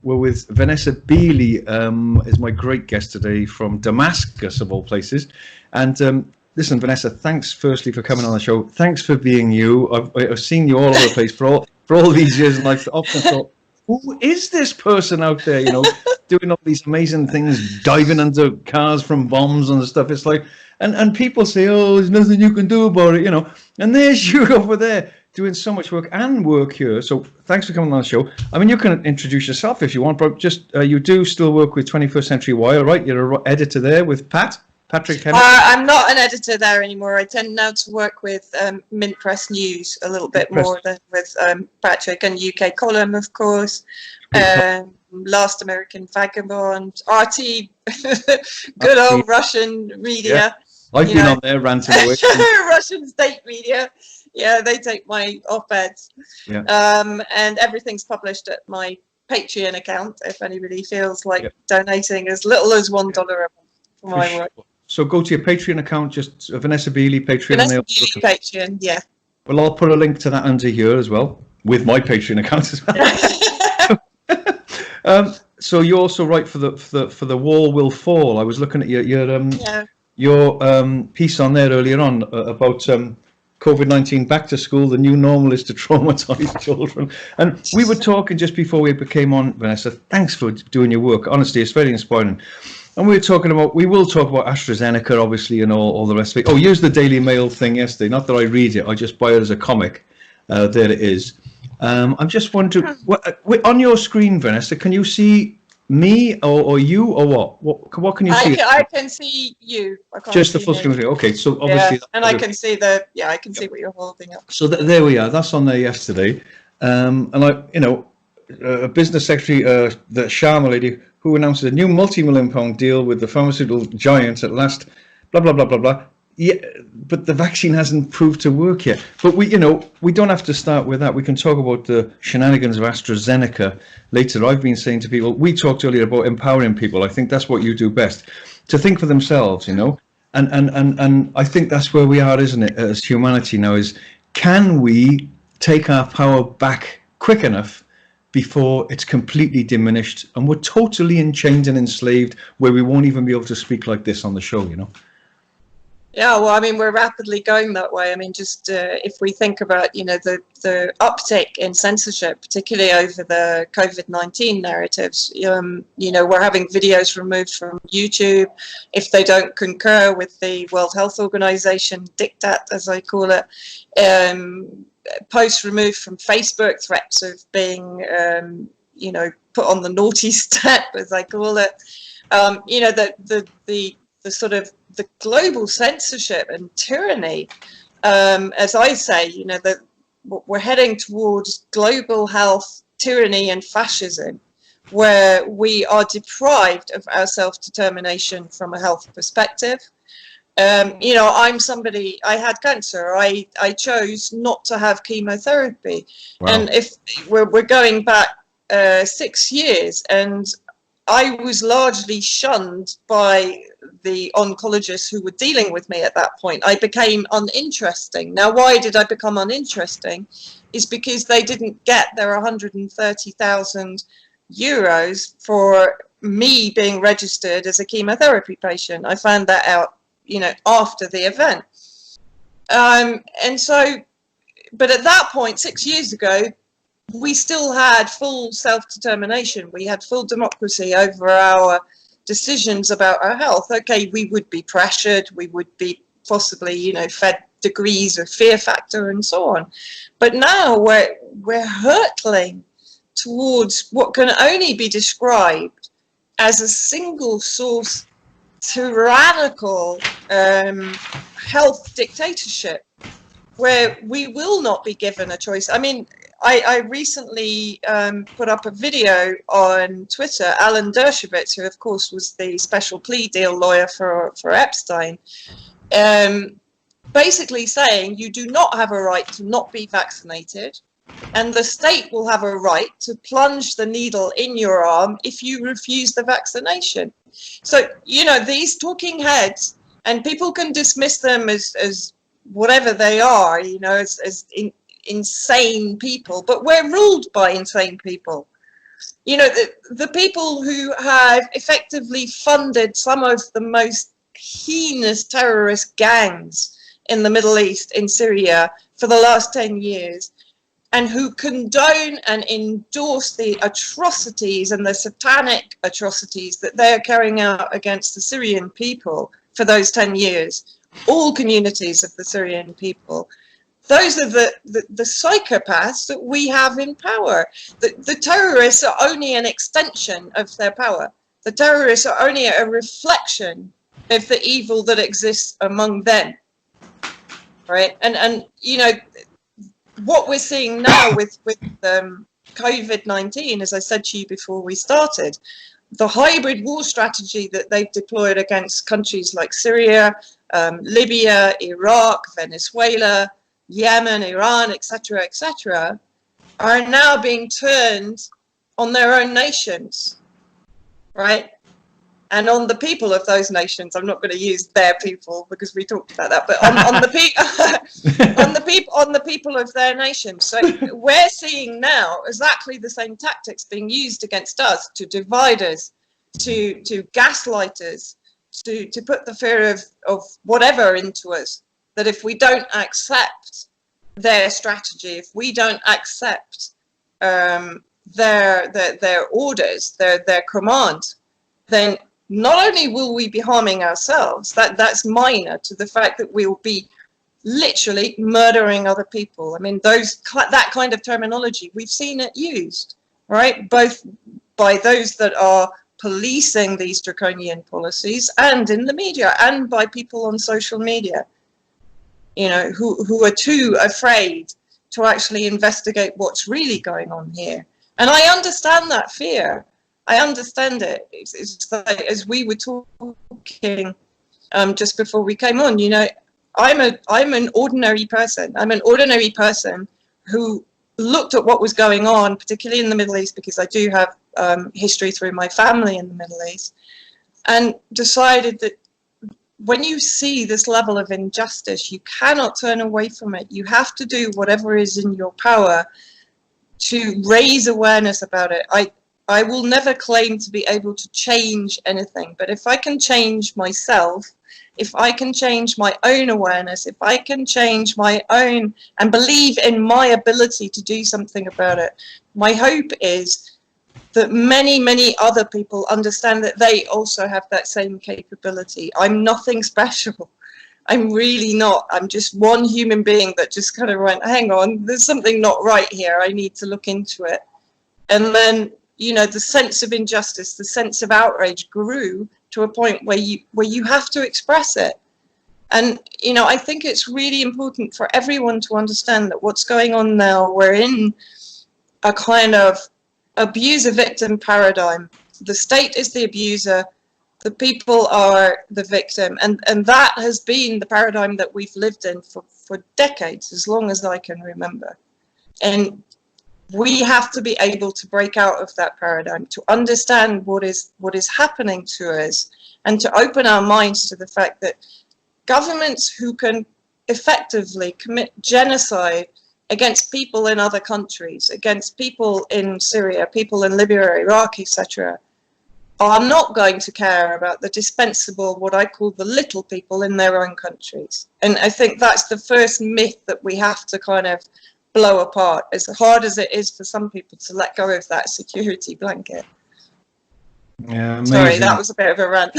we're with Vanessa Beeley, is my great guest today from Damascus, of all places. And listen, Vanessa, thanks firstly for coming on the show. Thanks for being you. I've seen you all over the place for all these years, and I've often thought, who is this person out there, doing all these amazing things, diving under cars from bombs and stuff? It's like, and people say, oh, there's nothing you can do about it, and there's you over there doing so much work here. So thanks for coming on the show. I mean, you can introduce yourself if you want, but just you do still work with 21st Century Wire, right? You're an editor there with Patrick Henry. I'm not an editor there anymore. I tend now to work with Mint Press News a little bit more than with Patrick, and UK Column, of course. Last American Vagabond, RT, good old Russian media. Yeah. I've been on there ranting away. Russian state media. Yeah, they take my op-eds. Yeah. And everything's published at my Patreon account if anybody feels like donating as little as $1 a month for my work. So go to your Patreon account, just Vanessa Beeley Patreon. Vanessa Beeley Patreon, yeah. Well, I'll put a link to that under here as well, with my Patreon account as well. So you also write for the Wall Will Fall. I was looking at your piece on there earlier on about COVID-19 back to school. The new normal is to traumatize children. And we were talking just before we came on, Vanessa. Thanks for doing your work. Honestly, it's very inspiring. And we will talk about AstraZeneca, obviously, and all the rest of it. Oh, here's the Daily Mail thing yesterday. Not that I read it, I just buy it as a comic. There it is. I'm just wondering, on your screen, Vanessa, can you see me or you or what can you see? I can see you. I can't just see the full screen. Okay, so obviously, and I can see I can see what you're holding up. So there we are. That's on there yesterday, and a business secretary, the Sharma lady, who announced a new multi-million-pound deal with the pharmaceutical giants at last. Blah blah blah blah blah. Yeah, but the vaccine hasn't proved to work yet. But we don't have to start with that. We can talk about the shenanigans of AstraZeneca later. I've been saying to people, we talked earlier about empowering people. I think that's what you do best, to think for themselves, And I think that's where we are, isn't it, as humanity now? Is can we take our power back quick enough before it's completely diminished and we're totally enchained and enslaved, where we won't even be able to speak like this on the show, Yeah, well, I mean, we're rapidly going that way. I mean, just if we think about, the uptick in censorship, particularly over the COVID-19 narratives, we're having videos removed from YouTube if they don't concur with the World Health Organization diktat, as I call it. Posts removed from Facebook, threats of being, put on the naughty step, as I call it. The sort of the global censorship and tyranny, as I say, that we're heading towards global health tyranny and fascism, where we are deprived of our self-determination from a health perspective. I'm somebody, I had cancer. I chose not to have chemotherapy. Wow. And if we're going back 6 years, and I was largely shunned by the oncologists who were dealing with me at that point. I became uninteresting. Now, why did I become uninteresting? Is because they didn't get their 130,000 euros for me being registered as a chemotherapy patient. I found that out, after the event. And so, but at that point, 6 years ago, we still had full self-determination. We had full democracy over our decisions about our health. Okay, we would be pressured, we would be possibly, fed degrees of fear factor and so on. But now we're hurtling towards what can only be described as a single source tyrannical health dictatorship, where we will not be given a choice. I mean, I recently put up a video on Twitter. Alan Dershowitz, who of course was the special plea deal lawyer for Epstein, basically saying you do not have a right to not be vaccinated, and the state will have a right to plunge the needle in your arm if you refuse the vaccination. So, these talking heads, and people can dismiss them as whatever they are, as insane people, but we're ruled by insane people. you know, the people who have effectively funded some of the most heinous terrorist gangs in the Middle East, in Syria, for the last 10 years, and who condone and endorse the atrocities and the satanic atrocities that they're carrying out against the Syrian people for those 10 years, all communities of the Syrian people. Those are the psychopaths that we have in power. The terrorists are only an extension of their power. The terrorists are only a reflection of the evil that exists among them, right? And you know, what we're seeing now with COVID-19, as I said to you before we started, the hybrid war strategy that they've deployed against countries like Syria, Libya, Iraq, Venezuela, Yemen, Iran, etc., are now being turned on their own nations, right? And on the people of those nations. I'm not going to use their people because we talked about that, but on the people of their nation. So we're seeing now exactly the same tactics being used against us, to divide us, to gaslight us, to put the fear of whatever into us. That if we don't accept their strategy, if we don't accept their orders, their command, then not only will we be harming ourselves, that's minor to the fact that we will be literally murdering other people. I mean, that kind of terminology, we've seen it used, right? Both by those that are policing these draconian policies and in the media, and by people on social media, you know, who are too afraid to actually investigate what's really going on here. And I understand that fear. I understand it. It's like, as we were talking just before we came on, you know, I'm an ordinary person. I'm an ordinary person who looked at what was going on, particularly in the Middle East, because I do have history through my family in the Middle East, and decided that when you see this level of injustice, you cannot turn away from it. You have to do whatever is in your power to raise awareness about it. I will never claim to be able to change anything, but if I can change myself, if I can change my own awareness, if I can change my own and believe in my ability to do something about it, my hope is that many, many other people understand that they also have that same capability. I'm nothing special. I'm really not. I'm just one human being that just kind of went, hang on, there's something not right here. I need to look into it. And then, you know, the sense of injustice, the sense of outrage grew to a point where you have to express it. And, you know, I think it's really important for everyone to understand that what's going on now, we're in a kind of abuser victim paradigm. The state is the abuser, the people are the victim, and that has been the paradigm that we've lived in for decades, as long as I can remember. And we have to be able to break out of that paradigm, to understand what is happening to us, and to open our minds to the fact that governments who can effectively commit genocide against people in other countries, against people in Syria, people in Libya, Iraq, etc., are not going to care about the dispensable, what I call the little people in their own countries. And I think that's the first myth that we have to kind of blow apart, as hard as it is for some people to let go of that security blanket. Yeah, amazing. Sorry, that was a bit of a rant.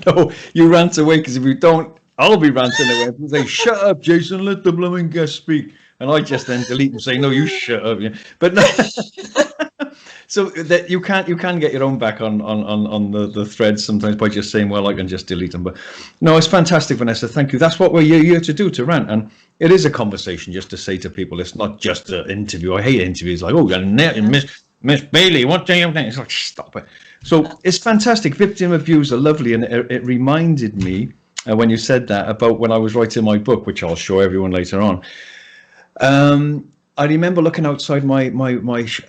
No, you rant away, because if you don't, I'll be ranting away and say, shut up, Jason, let the blooming guest speak. And I just then delete and say, no, you shut up. Yeah. But no. So that you can get your own back on the threads sometimes by just saying, well, I can just delete them. But no, it's fantastic, Vanessa. Thank you. That's what we're here to do, to rant. And it is a conversation, just to say to people, it's not just an interview. I hate interviews like, oh, Miss Beeley, what do you think? It's like, stop it. So it's fantastic. Victim abuse are lovely. And it reminded me, when you said that, about when I was writing my book, which I'll show everyone later on. I remember looking outside my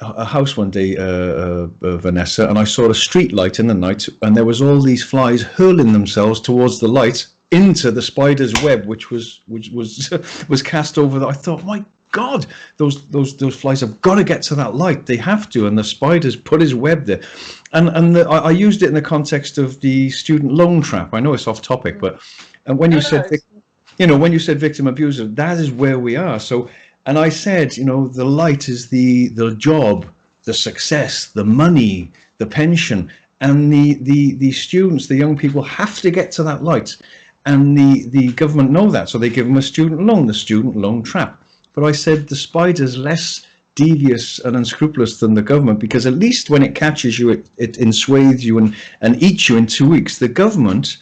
house one day, Vanessa, and I saw a street light in the night, and there was all these flies hurling themselves towards the light into the spider's web, which was cast over. I thought, my God, those flies have got to get to that light. They have to, and the spider's put his web there. I used it in the context of the student loan trap. I know it's off topic, but when you said, when you said victim abuser, that is where we are. So, and I said, the light is the job, the success, the money, the pension, and the students, the young people have to get to that light. And the government know that, so they give them a student loan, the student loan trap. But I said the spider's less devious and unscrupulous than the government, because at least when it catches you, it enswathes you and eats you in 2 weeks. The government,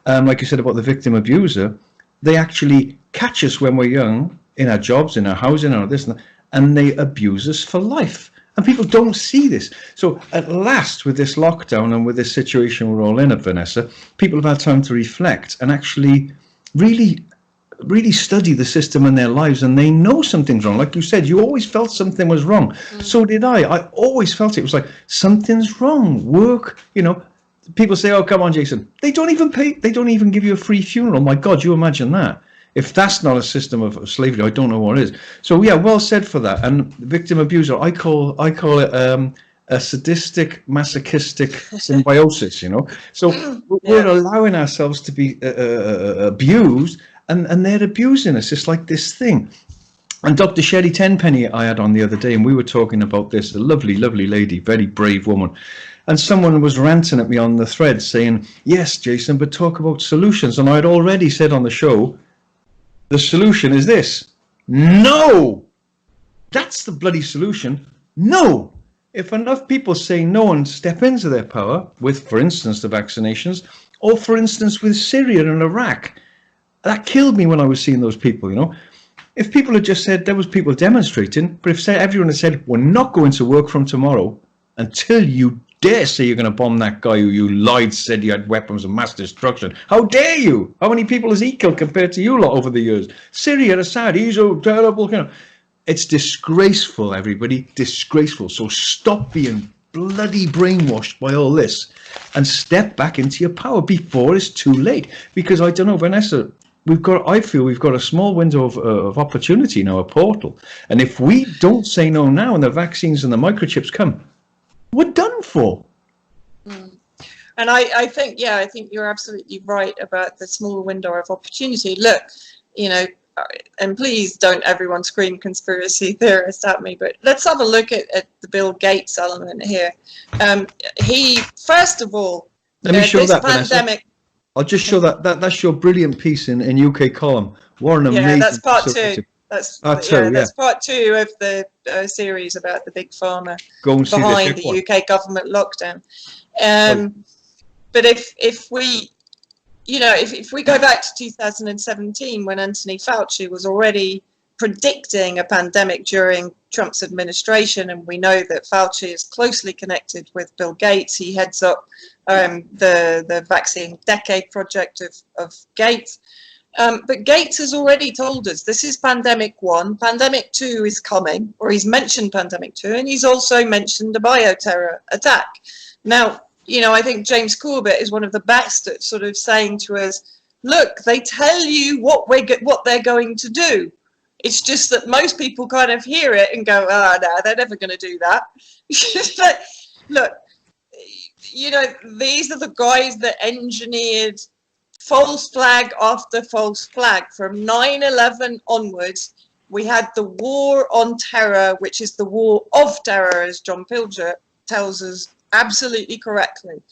like you said about the victim abuser, they actually catch us when we're young, in our jobs, in our housing, or this and they abuse us for life. And people don't see this. So at last, with this lockdown and with this situation we're all in at Vanessa, people have had time to reflect and actually really study the system in their lives, and they know something's wrong. Like you said, you always felt something was wrong. So did I. I always felt it was like, something's wrong. Work, people say, oh, come on, Jason. They don't even pay. They don't even give you a free funeral. My God, you imagine that. If that's not a system of slavery, I don't know what is. So yeah, well said for that. And victim abuser, I call it a sadistic, masochistic symbiosis. So we're allowing ourselves to be abused, and they're abusing us. It's like this thing. And Dr. Sherry Tenpenny I had on the other day, and we were talking about this. A lovely, lovely lady, very brave woman. And someone was ranting at me on the thread saying, yes, Jason, but talk about solutions. And I'd already said on the show, the solution is this. No! That's the bloody solution. No! If enough people say no and step into their power with, for instance, the vaccinations, or for instance with Syria and Iraq, that killed me when I was seeing those people, If people had just said, there was people demonstrating, but if everyone had said, we're not going to work from tomorrow until you dare say you're going to bomb that guy who you lied, said you had weapons of mass destruction. How dare you? How many people has he killed compared to you lot over the years? Syria, Assad, he's so terrible. It's disgraceful, everybody, disgraceful. So stop being bloody brainwashed by all this and step back into your power before it's too late. Because I don't know, Vanessa, I feel we've got a small window of opportunity now, a portal. And if we don't say no now and the vaccines and the microchips come, we're done for. And I think you're absolutely right about the small window of opportunity. Look, and please don't everyone scream conspiracy theorist at me, but let's have a look at the Bill Gates element here. He, first of all, let me show that, pandemic. Vanessa. I'll just show that's your brilliant piece in UK column. What an amazing. Yeah, that's part two. That's part two of the series about the big pharma behind the UK government lockdown. But if we, if we go back to 2017, when Anthony Fauci was already predicting a pandemic during Trump's administration, and we know that Fauci is closely connected with Bill Gates. He heads up the Vaccine Decade project of Gates. But Gates has already told us this is pandemic 1. Pandemic 2 is coming, or he's mentioned pandemic 2, and he's also mentioned a bioterror attack. Now, I think James Corbett is one of the best at sort of saying to us, look, they tell you what they're going to do. It's just that most people kind of hear it and go, no, they're never going to do that. But look, these are the guys that engineered false flag after false flag. From 9/11 onwards, we had the war on terror, which is the war of terror, as John Pilger tells us absolutely correctly.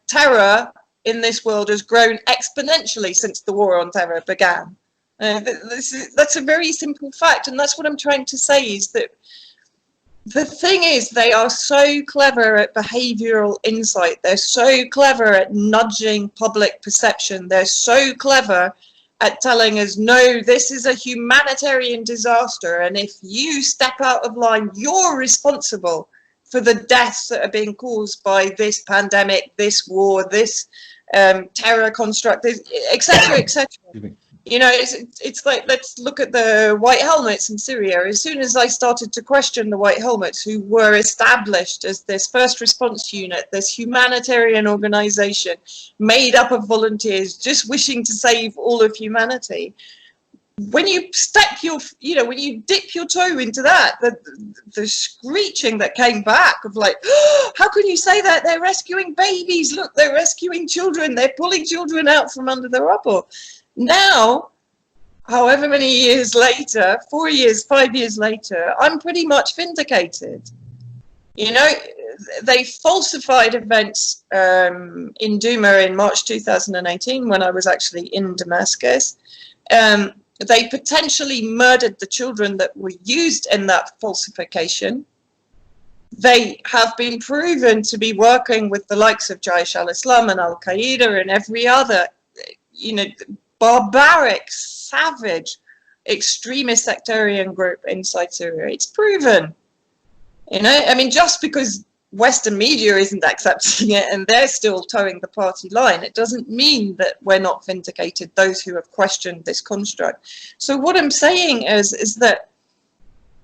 Terror in this world has grown exponentially since the war on terror began. That's a very simple fact, and that's what I'm trying to say is that the thing is, they are so clever at behavioral insight. They're so clever at nudging public perception. They're so clever at telling us, no, this is a humanitarian disaster. And if you step out of line, you're responsible for the deaths that are being caused by this pandemic, this war, this terror construct, etc., etc. It's like, let's look at the white helmets in Syria. As soon as I started to question the white helmets, who were established as this first response unit, this humanitarian organization made up of volunteers just wishing to save all of humanity, when you step your, when you dip your toe into that, the screeching that came back of like, oh, how can you say that? They're rescuing babies. Look, they're rescuing children. They're pulling children out from under the rubble. Now, however many years later, 4 years, 5 years later, I'm pretty much vindicated. They falsified events in Douma in March 2018 when I was actually in Damascus. They potentially murdered the children that were used in that falsification. They have been proven to be working with the likes of Jaish al-Islam and Al-Qaeda and every other, barbaric, savage, extremist sectarian group inside Syria. It's proven. Just because Western media isn't accepting it and they're still towing the party line, it doesn't mean that we're not vindicated, those who have questioned this construct. So what I'm saying is that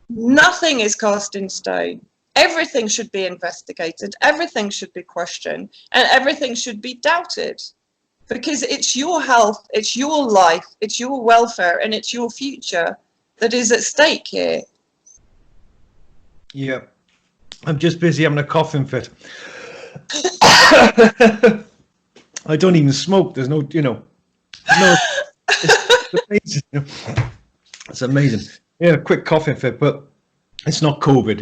nothing is cast in stone. Everything should be investigated, everything should be questioned, and everything should be doubted. Because it's your health, it's your life, it's your welfare, and it's your future that is at stake here. Yeah. I'm just busy having a coughing fit. I don't even smoke. There's no, it's amazing. It's amazing. Yeah, quick coughing fit, but it's not COVID,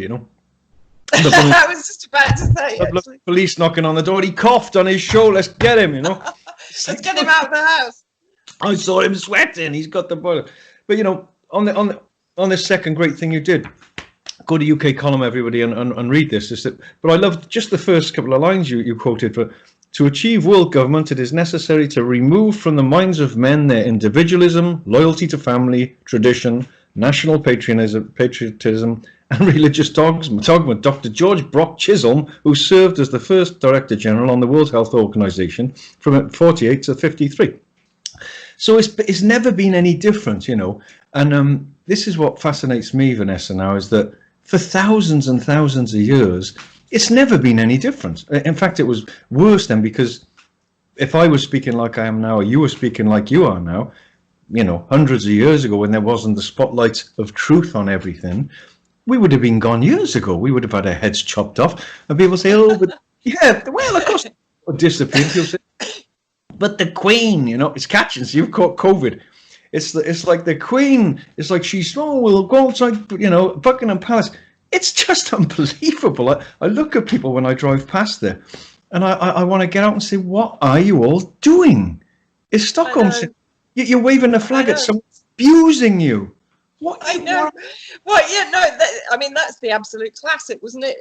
I was just about to say, the police knocking on the door. He coughed on his show. Let's get him, Let's get him out of the house. I saw him sweating. He's got the bottle. But, on the second great thing you did, go to UK Column, everybody, and read this. But I loved just the first couple of lines you quoted. To achieve world government, it is necessary to remove from the minds of men their individualism, loyalty to family, tradition, national patriotism, and religious dogma. Dr. George Brock Chisholm, who served as the first Director General on the World Health Organization from 48 to 53. So it's never been any different, And this is what fascinates me, Vanessa, now, is that for thousands and thousands of years, it's never been any different. In fact, it was worse then, because if I was speaking like I am now, or you were speaking like you are now, hundreds of years ago, when there wasn't the spotlight of truth on everything, we would have been gone years ago. We would have had our heads chopped off, and people say, "Oh, but yeah, well, of course," or disappear. People say, "But the Queen, it's catching. So you've caught COVID." It's like the Queen. It's like we'll go outside, Buckingham Palace. It's just unbelievable. I look at people when I drive past there, and I want to get out and say, "What are you all doing?" It's Stockholm. You're waving the flag at someone abusing you. What? I know. Well, yeah, no. That's the absolute classic, wasn't it?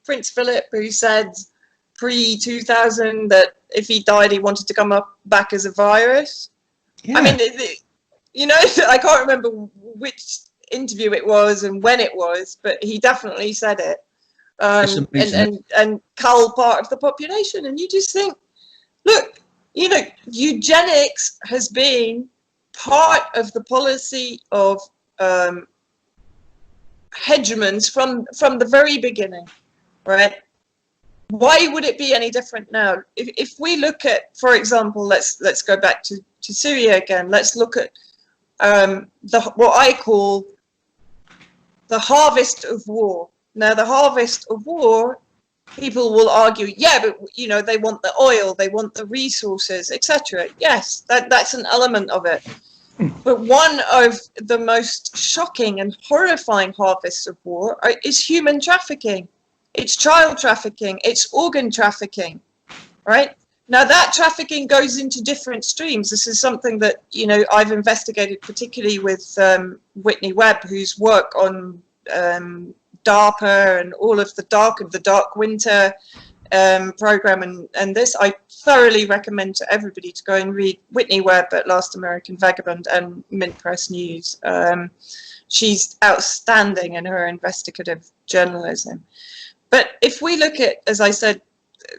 Prince Philip, who said pre-2000 that if he died, he wanted to come back as a virus. Yeah. I can't remember which interview it was and when it was, but he definitely said it. And cull part of the population, and you just think, look, eugenics has been part of the policy of hegemons from the very beginning, right? Why would it be any different now? If we look at, for example, let's go back to Syria again. Let's look at what I call the harvest of war. Now, the harvest of war, people will argue, yeah, but they want the oil, they want the resources, etc. Yes, that's an element of it. But one of the most shocking and horrifying harvests of war is human trafficking. It's child trafficking. It's organ trafficking, right? Now, that trafficking goes into different streams. This is something that, I've investigated, particularly with Whitney Webb, whose work on DARPA and all of the Dark Winter program and this. I thoroughly recommend to everybody to go and read Whitney Webb at Last American Vagabond and Mint Press News. She's outstanding in her investigative journalism. But if we look at, as I said,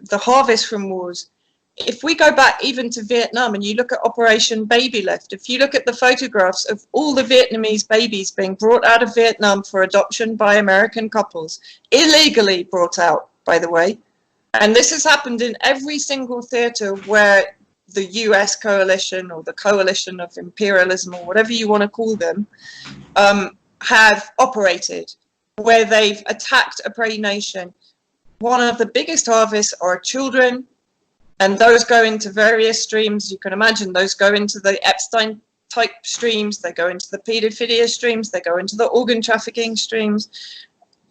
the harvest from wars, if we go back even to Vietnam and you look at Operation Baby Lift, if you look at the photographs of all the Vietnamese babies being brought out of Vietnam for adoption by American couples, illegally brought out, by the way, and this has happened in every single theater where the US coalition or the coalition of imperialism or whatever you want to call them, have operated, where they've attacked a prey nation. One of the biggest harvests are children, and those go into various streams. You can imagine those go into the Epstein type streams, they go into the pedophilia streams, they go into the organ trafficking streams.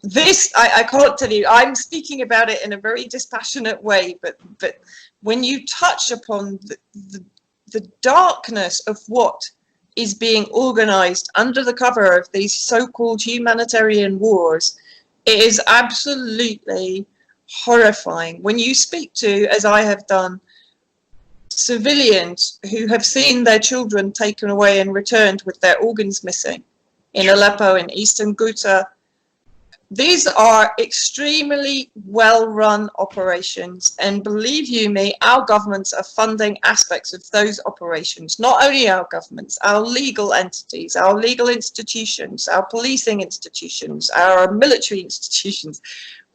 This, I can't tell you, I'm speaking about it in a very dispassionate way, but when you touch upon the darkness of what is being organized under the cover of these so-called humanitarian wars, it is absolutely horrifying. When you speak to, as I have done, civilians who have seen their children taken away and returned with their organs missing in Aleppo, in eastern Ghouta, these are extremely well-run operations, and believe you me, our governments are funding aspects of those operations. Not only our governments, our legal entities, our legal institutions, our policing institutions, our military institutions,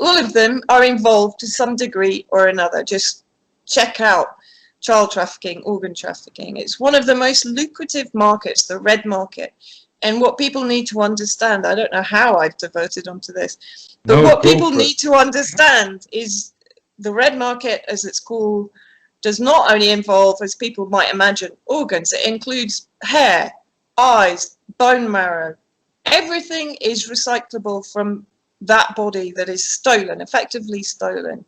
all of them are involved to some degree or another. Just check out child trafficking, organ trafficking. It's one of the most lucrative markets, the red market. And what people need to understand, I don't know how I've diverted onto this, but what people need to understand is the red market, as it's called, does not only involve, as people might imagine, organs. It includes hair, eyes, bone marrow. Everything is recyclable from that body that is stolen, effectively stolen,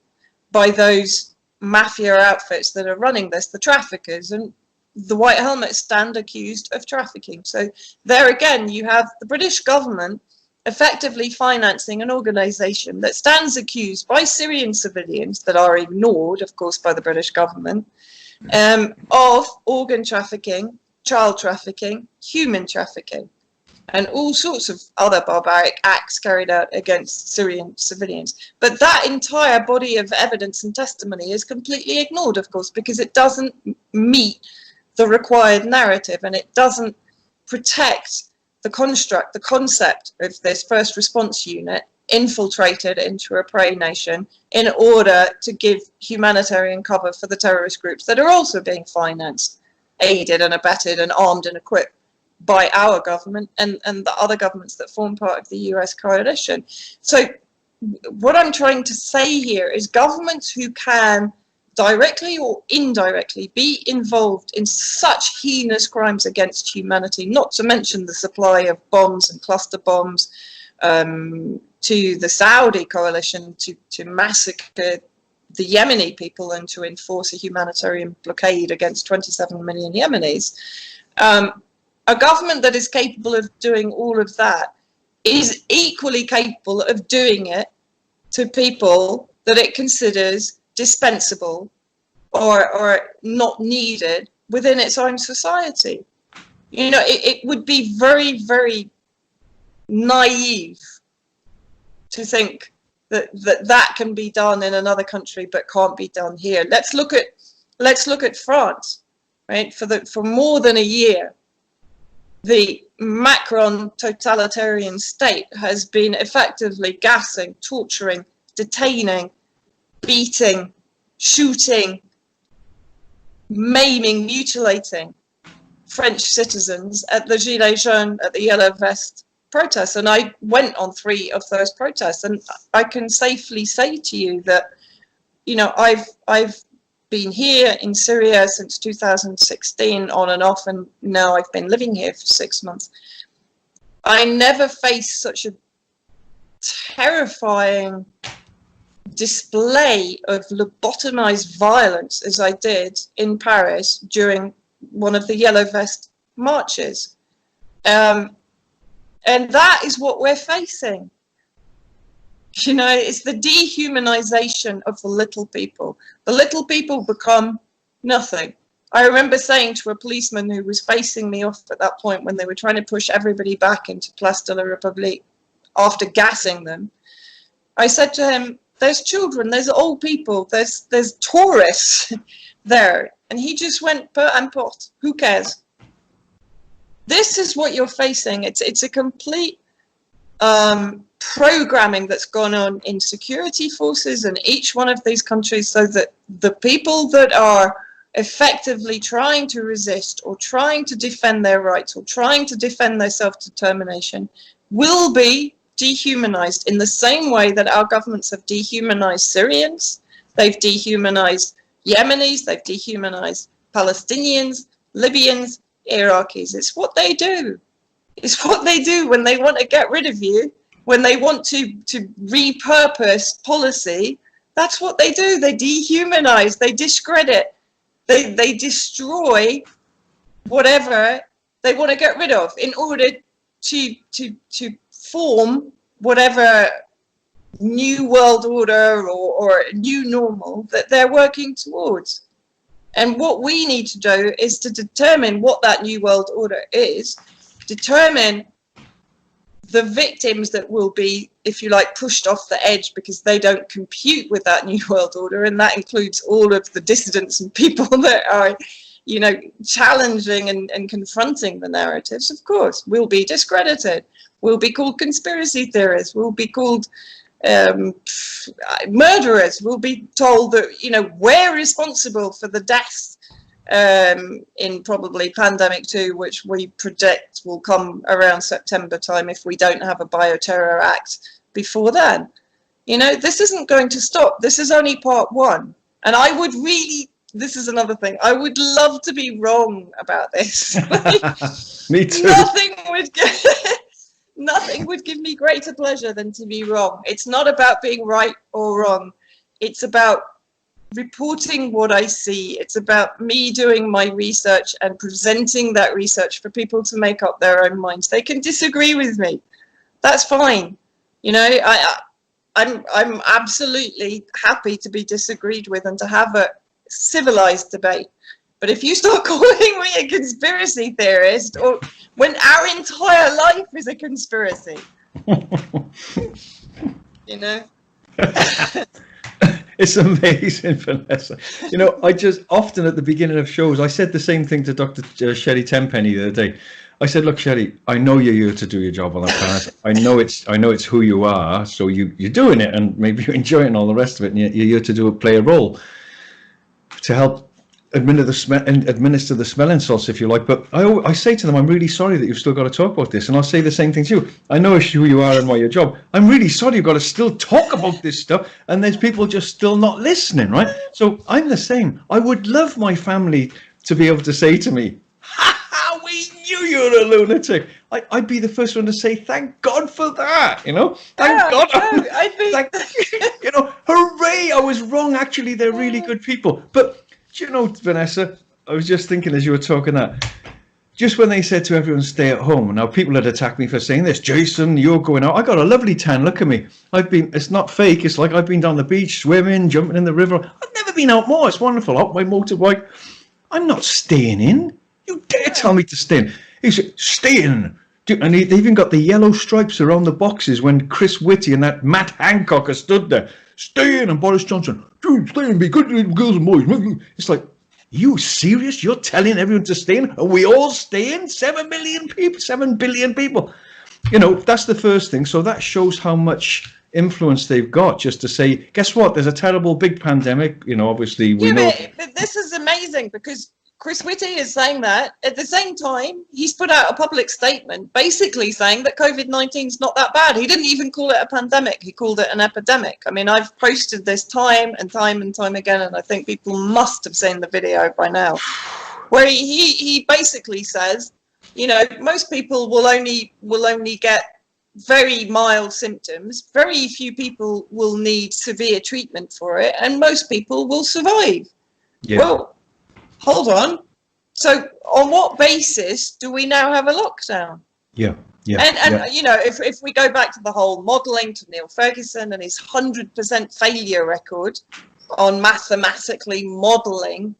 by those mafia outfits that are running this, the traffickers. And the white helmets stand accused of trafficking. So there again, you have the British government effectively financing an organization that stands accused by Syrian civilians that are ignored, of course, by the British government, of organ trafficking, child trafficking, human trafficking, and all sorts of other barbaric acts carried out against Syrian civilians. But that entire body of evidence and testimony is completely ignored, of course, because it doesn't meet the required narrative, and it doesn't protect the construct, the concept of this first response unit infiltrated into a prey nation in order to give humanitarian cover for the terrorist groups that are also being financed, aided and abetted and armed and equipped by our government and the other governments that form part of the US coalition. So what I'm trying to say here is governments who can directly or indirectly be involved in such heinous crimes against humanity, not to mention the supply of bombs and cluster bombs to the Saudi coalition to massacre the Yemeni people and to enforce a humanitarian blockade against 27 million Yemenis. A government that is capable of doing all of that is equally capable of doing it to people that it considers dispensable or not needed within its own society. You know, it would be very, very naive to think that can be done in another country but can't be done here. Let's look at France, right? For more than a year, the Macron totalitarian state has been effectively gassing, torturing, detaining, beating, shooting, maiming, mutilating French citizens at the Gilets jaunes, at the Yellow Vest protests. And I went on 3 of those protests, and I can safely say to you that, you know, I've been here in Syria since 2016 on and off, and now I've been living here for 6 months. I never faced such a terrifying display of lobotomized violence as I did in Paris during one of the Yellow Vest marches. And that is what we're facing. You know, it's the dehumanization of the little people. The little people become nothing. I remember saying to a policeman who was facing me off at that point when they were trying to push everybody back into Place de la République after gassing them, I said to him, there's children, there's old people, there's tourists there. And he just went, peu importe, who cares? This is what you're facing. It's a complete programming that's gone on in security forces in each one of these countries, so that the people that are effectively trying to resist or trying to defend their rights or trying to defend their self-determination will be dehumanized in the same way that our governments have dehumanized Syrians, they've dehumanized Yemenis, they've dehumanized Palestinians, Libyans, Iraqis. It's what they do. It's what they do when they want to get rid of you, when they want to repurpose policy. That's what they do. They dehumanize, they discredit, they destroy whatever they want to get rid of in order to form whatever new world order or new normal that they're working towards. And what we need to do is to determine what that new world order is, determine the victims that will be, if you like, pushed off the edge because they don't compute with that new world order, and that includes all of the dissidents and people that are, you know, challenging and confronting the narratives. Of course, will be discredited, will be called conspiracy theorists, will be called murderers, will be told that, you know, we're responsible for the deaths in probably pandemic 2, which we predict will come around September time if we don't have a bioterror act before then. You know, this isn't going to stop. This is only part 1. And I would really, this is another thing, I would love to be wrong about this. Me too. Nothing would give me greater pleasure than to be wrong. It's not about being right or wrong. It's about reporting what I see. It's about me doing my research and presenting that research for people to make up their own minds. They can disagree with me. That's fine. You know, I'm absolutely happy to be disagreed with and to have a civilized debate. But if you start calling me a conspiracy theorist, or when our entire life is a conspiracy, you know. It's amazing, Vanessa. You know, I just often at the beginning of shows, I said the same thing to Dr. Sherry Tenpenny the other day. I said, look, Sherry, I know you're here to do your job on that planet. I know it's who you are, so you're doing it, and maybe you're enjoying all the rest of it, and you're here to play a role to help administer the smelling salts, if you like. But I say to them, I'm really sorry that you've still got to talk about this, and I'll say the same thing to you. I know it's who you are and why your job. I'm really sorry you've got to still talk about this stuff, and there's people just still not listening, right? So I'm the same. I would love my family to be able to say to me, "Ha, we knew you were a lunatic." I'd be the first one to say, "Thank God for that," you know. Thank God. No, I think you know, hooray! I was wrong. Actually, they're really good people, but. Do you know, Vanessa, I was just thinking as you were talking that, just when they said to everyone stay at home, now people had attacked me for saying this, Jason, you're going out. I got a lovely tan, look at me. It's not fake, it's like I've been down the beach, swimming, jumping in the river. I've never been out more, it's wonderful, out my motorbike. I'm not staying in. You dare tell me to stay in. He said, stay in. And they even got the yellow stripes around the boxes when Chris Whitty and that Matt Hancock are stood there. Stay in, and Boris Johnson, stay in, be good girls and boys. It's like, you serious? You're telling everyone to stay in? Are we all staying? 7 billion people. You know, that's the first thing. So that shows how much influence they've got, just to say, guess what? There's a terrible big pandemic. You know, obviously we know. But this is amazing because Chris Whitty is saying that. At the same time, he's put out a public statement basically saying that COVID-19 is not that bad. He didn't even call it a pandemic. He called it an epidemic. I mean, I've posted this time and time again, and I think people must have seen the video by now, where he basically says, you know, most people will only get very mild symptoms. Very few people will need severe treatment for it, and most people will survive. Yeah. Well, hold on. So on what basis do we now have a lockdown? Yeah. And you know, if we go back to the whole modelling to Neil Ferguson and his 100% failure record on mathematically modelling,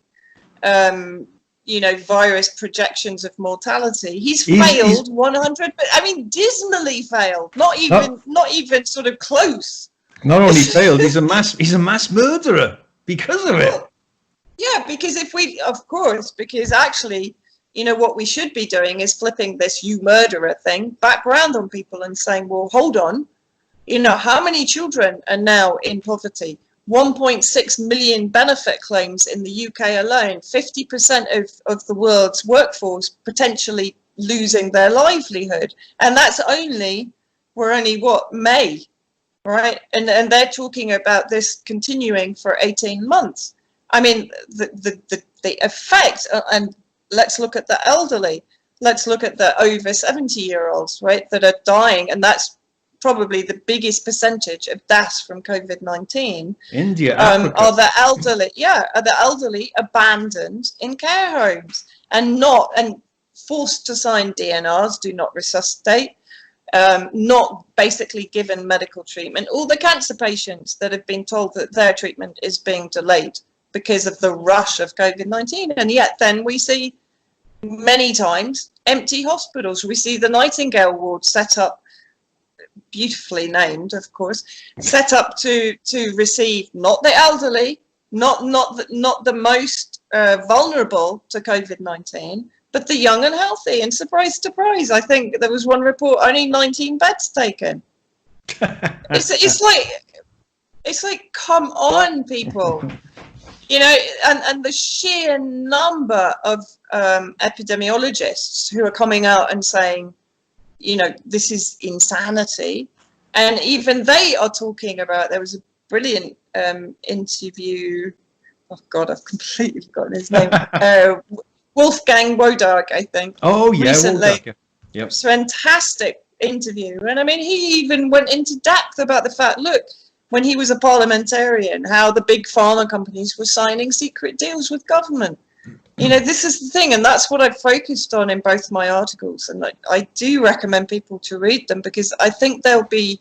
you know, virus projections of mortality, he's failed 100. I mean, dismally failed. Not even sort of close. Not only failed, he's a mass murderer because of it. Yeah, because because actually, you know, what we should be doing is flipping this "you murderer" thing back round on people and saying, well, hold on, you know, how many children are now in poverty? 1.6 million benefit claims in the UK alone, 50% of the world's workforce potentially losing their livelihood. And that's we're only what, May, right? And they're talking about this continuing for 18 months. I mean, the effect, and let's look at the elderly, let's look at the over 70-year-olds, right, that are dying, and that's probably the biggest percentage of deaths from COVID-19. India, are the elderly abandoned in care homes and forced to sign DNRs, do not resuscitate, not basically given medical treatment. All the cancer patients that have been told that their treatment is being delayed because of the rush of COVID-19, and yet then we see many times empty hospitals. We see the Nightingale ward set up, beautifully named, of course, set up to receive not the elderly, not the most vulnerable to COVID-19, but the young and healthy. And surprise, surprise, I think there was one report, only 19 beds taken. It's like, come on, people. You know, and the sheer number of epidemiologists who are coming out and saying, you know, this is insanity. And even they are talking about, there was a brilliant interview, oh God, I've completely forgotten his name, Wolfgang Wodarg, I think. Oh, yeah, recently. Wodarg. Yep. It's a fantastic interview. And I mean, he even went into depth about the fact, look, when he was a parliamentarian, how the big pharma companies were signing secret deals with government. You know, this is the thing, and that's what I've focused on in both my articles. And I do recommend people to read them, because I think they'll be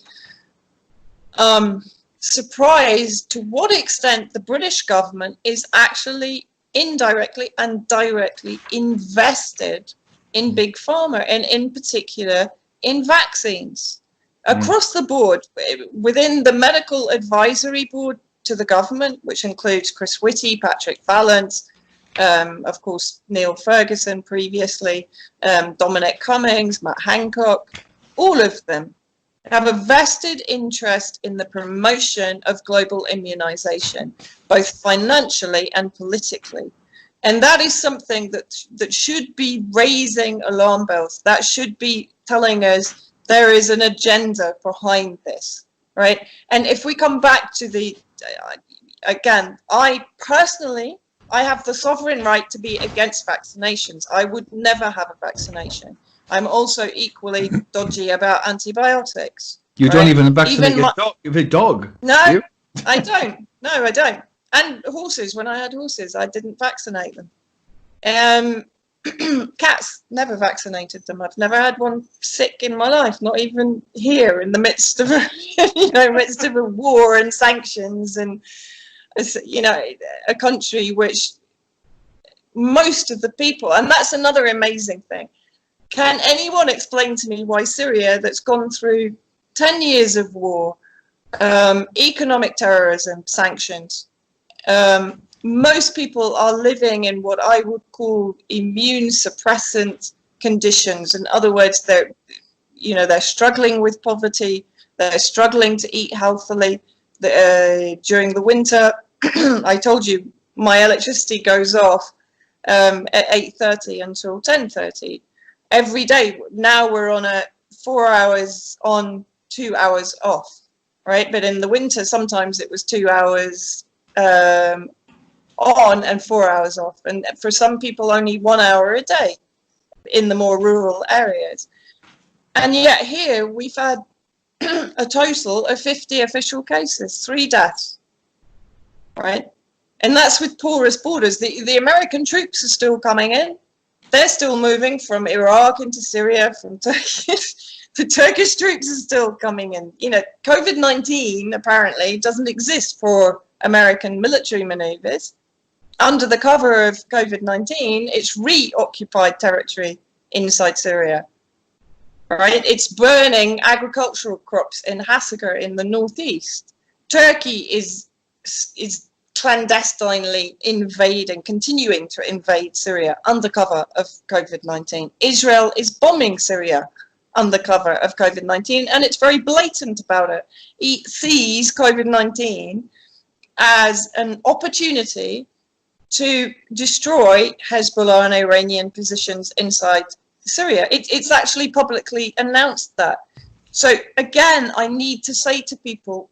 surprised to what extent the British government is actually indirectly and directly invested in big pharma, and in particular in vaccines. Across the board, within the medical advisory board to the government, which includes Chris Whitty, Patrick Vallance, of course, Neil Ferguson previously, Dominic Cummings, Matt Hancock, all of them have a vested interest in the promotion of global immunization, both financially and politically. And that is something that should be raising alarm bells. That should be telling us there is an agenda behind this, right? And if we come back to again, I personally, I have the sovereign right to be against vaccinations. I would never have a vaccination. I'm also equally dodgy about antibiotics. You don't even vaccinate your dog? No, I don't. No, I don't. And horses, when I had horses, I didn't vaccinate them. Cats, never vaccinated them. I've never had one sick in my life, not even here in the midst of a war and sanctions, and you know, a country which most of the people, and that's another amazing thing. Can anyone explain to me why Syria, that's gone through 10 years of war, economic terrorism, sanctions, most people are living in what I would call immune suppressant conditions. In other words, they're struggling with poverty, they're struggling to eat healthily. During the winter, I told you, my electricity goes off at 8:30 until 10:30 every day. Now we're on a 4 hours on, 2 hours off, right? But in the winter, sometimes it was 2 hours on and 4 hours off. And for some people, only 1 hour a day in the more rural areas. And yet here we've had a total of 50 official cases, 3 deaths, right? And that's with porous borders. The American troops are still coming in. They're still moving from Iraq into Syria, from Turkey. The Turkish troops are still coming in. You know, COVID-19 apparently doesn't exist for American military maneuvers. Under the cover of COVID-19, it's reoccupied territory inside Syria. Right? It's burning agricultural crops in Hasaka in the northeast. Turkey is clandestinely continuing to invade Syria under cover of COVID-19. Israel is bombing Syria under cover of COVID-19, and it's very blatant about it. It sees COVID-19 as an opportunity to destroy Hezbollah and Iranian positions inside Syria. It's actually publicly announced that. So again, I need to say to people,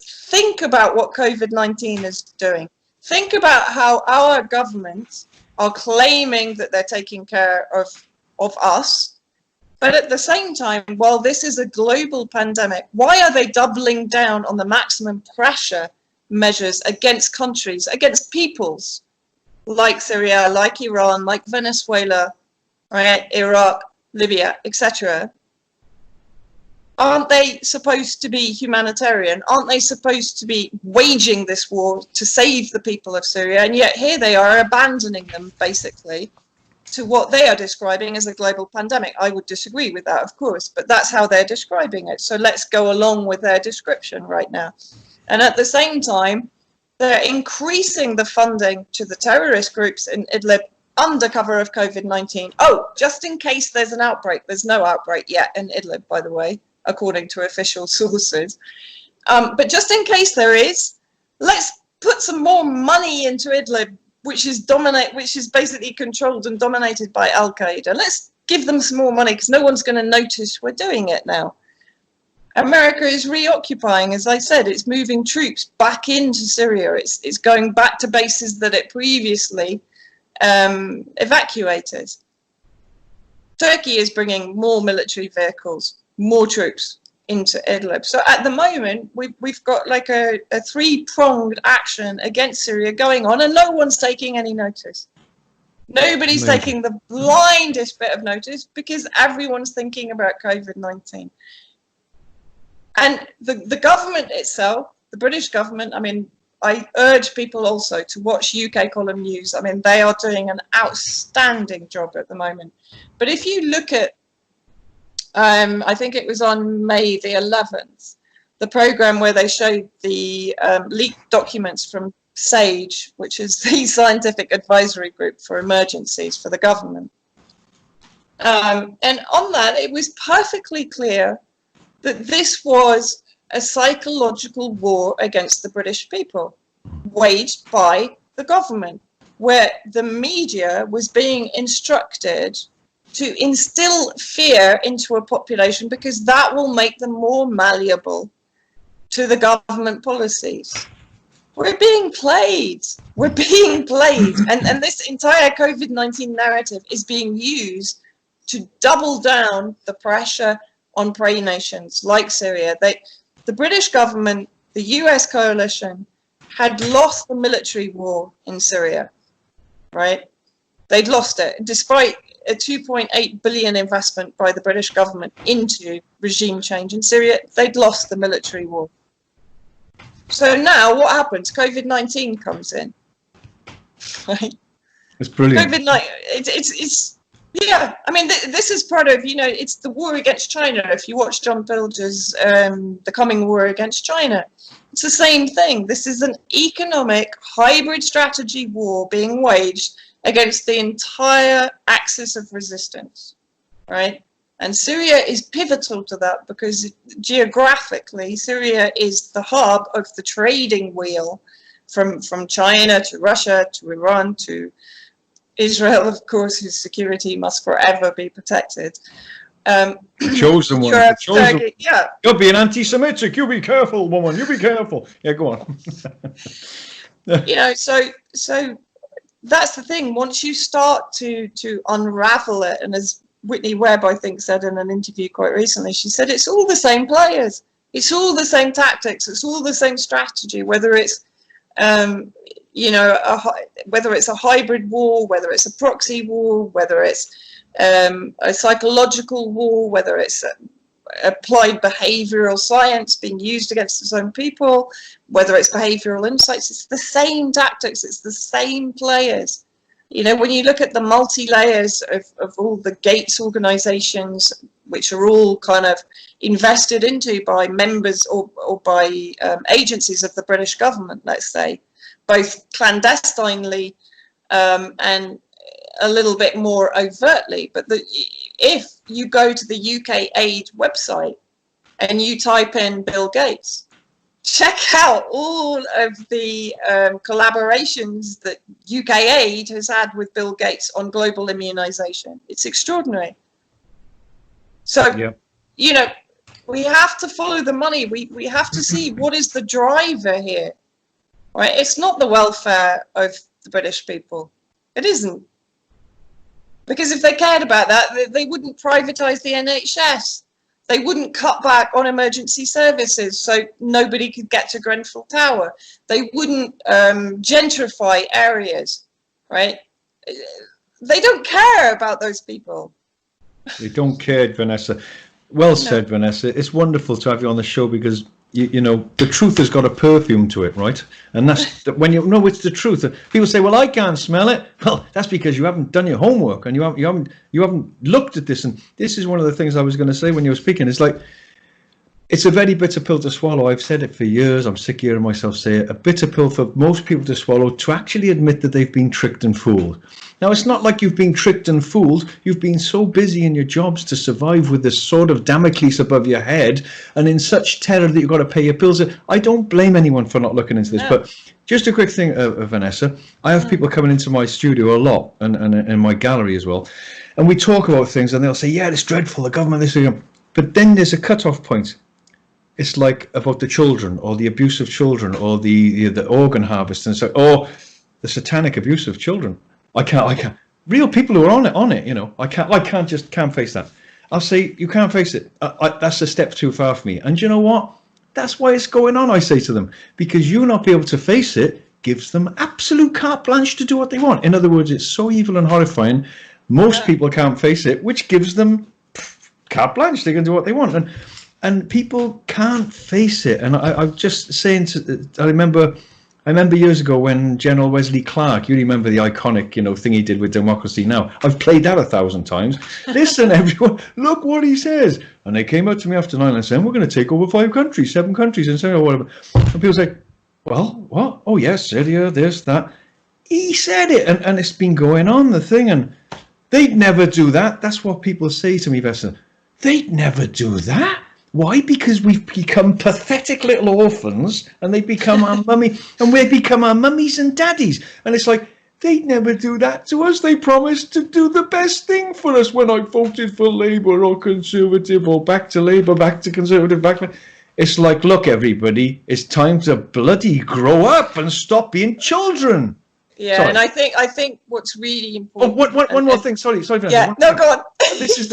think about what COVID-19 is doing. Think about how our governments are claiming that they're taking care of us. But at the same time, while this is a global pandemic, why are they doubling down on the maximum pressure measures against countries, against peoples like Syria, like Iran, like Venezuela, right, Iraq, Libya, etc.? Aren't they supposed to be humanitarian? Aren't they supposed to be waging this war to save the people of Syria? And yet here they are abandoning them, basically, to what they are describing as a global pandemic. I would disagree with that, of course, but that's how they're describing it. So let's go along with their description right now. And at the same time, they're increasing the funding to the terrorist groups in Idlib under cover of COVID-19. Oh, just in case there's an outbreak. There's no outbreak yet in Idlib, by the way, according to official sources. But just in case there is, let's put some more money into Idlib, which is basically controlled and dominated by Al-Qaeda. Let's give them some more money because no one's going to notice we're doing it now. America is reoccupying, as I said, it's moving troops back into Syria. It's going back to bases that it previously evacuated. Turkey is bringing more military vehicles, more troops into Idlib. So at the moment, we've got like a three-pronged action against Syria going on, and no one's taking any notice. Nobody's taking the blindest bit of notice because everyone's thinking about COVID-19. And the government itself, the British government, I mean, I urge people also to watch UK Column News. I mean, they are doing an outstanding job at the moment. But if you look at, I think it was on May the 11th, the programme where they showed the leaked documents from SAGE, which is the Scientific Advisory Group for Emergencies for the government. And on that, it was perfectly clear that this was a psychological war against the British people, waged by the government, where the media was being instructed to instill fear into a population because that will make them more malleable to the government policies. We're being played. We're being played. And this entire COVID-19 narrative is being used to double down the pressure on prey nations like Syria. The British government, the US coalition, had lost the military war in Syria, right? They'd lost it, despite a 2.8 billion investment by the British government into regime change in Syria. They'd lost the military war. So now what happens? COVID-19 comes in, right? It's brilliant. COVID-19, it's yeah, I mean, this is part of, you know, it's the war against China. If you watch John Pilger's The Coming War Against China, it's the same thing. This is an economic hybrid strategy war being waged against the entire axis of resistance, right? And Syria is pivotal to that because geographically, Syria is the hub of the trading wheel from China to Russia to Iran to Israel, of course, whose security must forever be protected. The chosen one. Europe, The chosen. Turkey, yeah. You're being anti-Semitic. You be careful, woman. You be careful. Yeah, go on. You know, so that's the thing. Once you start to unravel it, and as Whitney Webb, I think, said in an interview quite recently, she said it's all the same players. It's all the same tactics. It's all the same strategy, whether it's you know, whether it's a hybrid war, whether it's a proxy war, whether it's a psychological war, whether it's applied behavioral science being used against its own people, whether it's behavioral insights, it's the same tactics, it's the same players. You know, when you look at the multi-layers of all the Gates organizations, which are all kind of invested into by members or by agencies of the British government, let's say, both clandestinely and a little bit more overtly. But if you go to the UK Aid website and you type in Bill Gates, check out all of the collaborations that UK Aid has had with Bill Gates on global immunization. It's extraordinary. So, Yeah. you know, we have to follow the money. We have to see what is the driver here, right? It's not the welfare of the British people. It isn't. Because if they cared about that, they wouldn't privatize the NHS. They wouldn't cut back on emergency services so nobody could get to Grenfell Tower. They wouldn't gentrify areas, right? They don't care about those people. They don't care, Vanessa. Well said, Vanessa. It's wonderful to have you on the show because you know the truth has got a perfume to it, right? And that's when you know it's the truth. People say, "Well, I can't smell it." Well, that's because you haven't done your homework and you haven't looked at this. And this is one of the things I was going to say when you were speaking. It's like it's a very bitter pill to swallow. I've said it for years. I'm sick of hearing myself say it. A bitter pill for most people to swallow to actually admit that they've been tricked and fooled. Now, it's not like you've been tricked and fooled. You've been so busy in your jobs to survive with this sword of Damocles above your head and in such terror that you've got to pay your bills. I don't blame anyone for not looking into this. No. But just a quick thing, Vanessa. I have people coming into my studio a lot and in my gallery as well. And we talk about things and they'll say, yeah, it's dreadful, the government, this, but then there's a cut-off point. It's like about the children or the abuse of children or the organ harvest and so, or the satanic abuse of children. I can't. Real people who are on it, you know. I can't face that. I'll say you can't face it. That's a step too far for me. And you know what? That's why it's going on. I say to them because you not be able to face it gives them absolute carte blanche to do what they want. In other words, it's so evil and horrifying. Most people can't face it, which gives them carte blanche. They can do what they want, and people can't face it. And I'm just saying. I remember years ago when General Wesley Clark, you remember the iconic, thing he did with Democracy Now. I've played that 1,000 times. Listen, everyone, look what he says. And they came up to me after 9 and said, we're going to take over 5 countries, 7 countries, and so on, whatever. And people say, well, what? Oh, yes, Syria, this, that. He said it, and it's been going on, the thing, and they'd never do that. That's what people say to me, Vesta. They'd never do that. Why? Because we've become pathetic little orphans and they become our mummy and we become our mummies and daddies. And it's like, they'd never do that to us. They promised to do the best thing for us when I voted for Labour or Conservative or back to Labour, back to Conservative, back to... It's like, look, everybody, it's time to bloody grow up and stop being children. Yeah, sorry. And I think what's really important. Oh, one more thing. Sorry. Yeah, no, go on. This is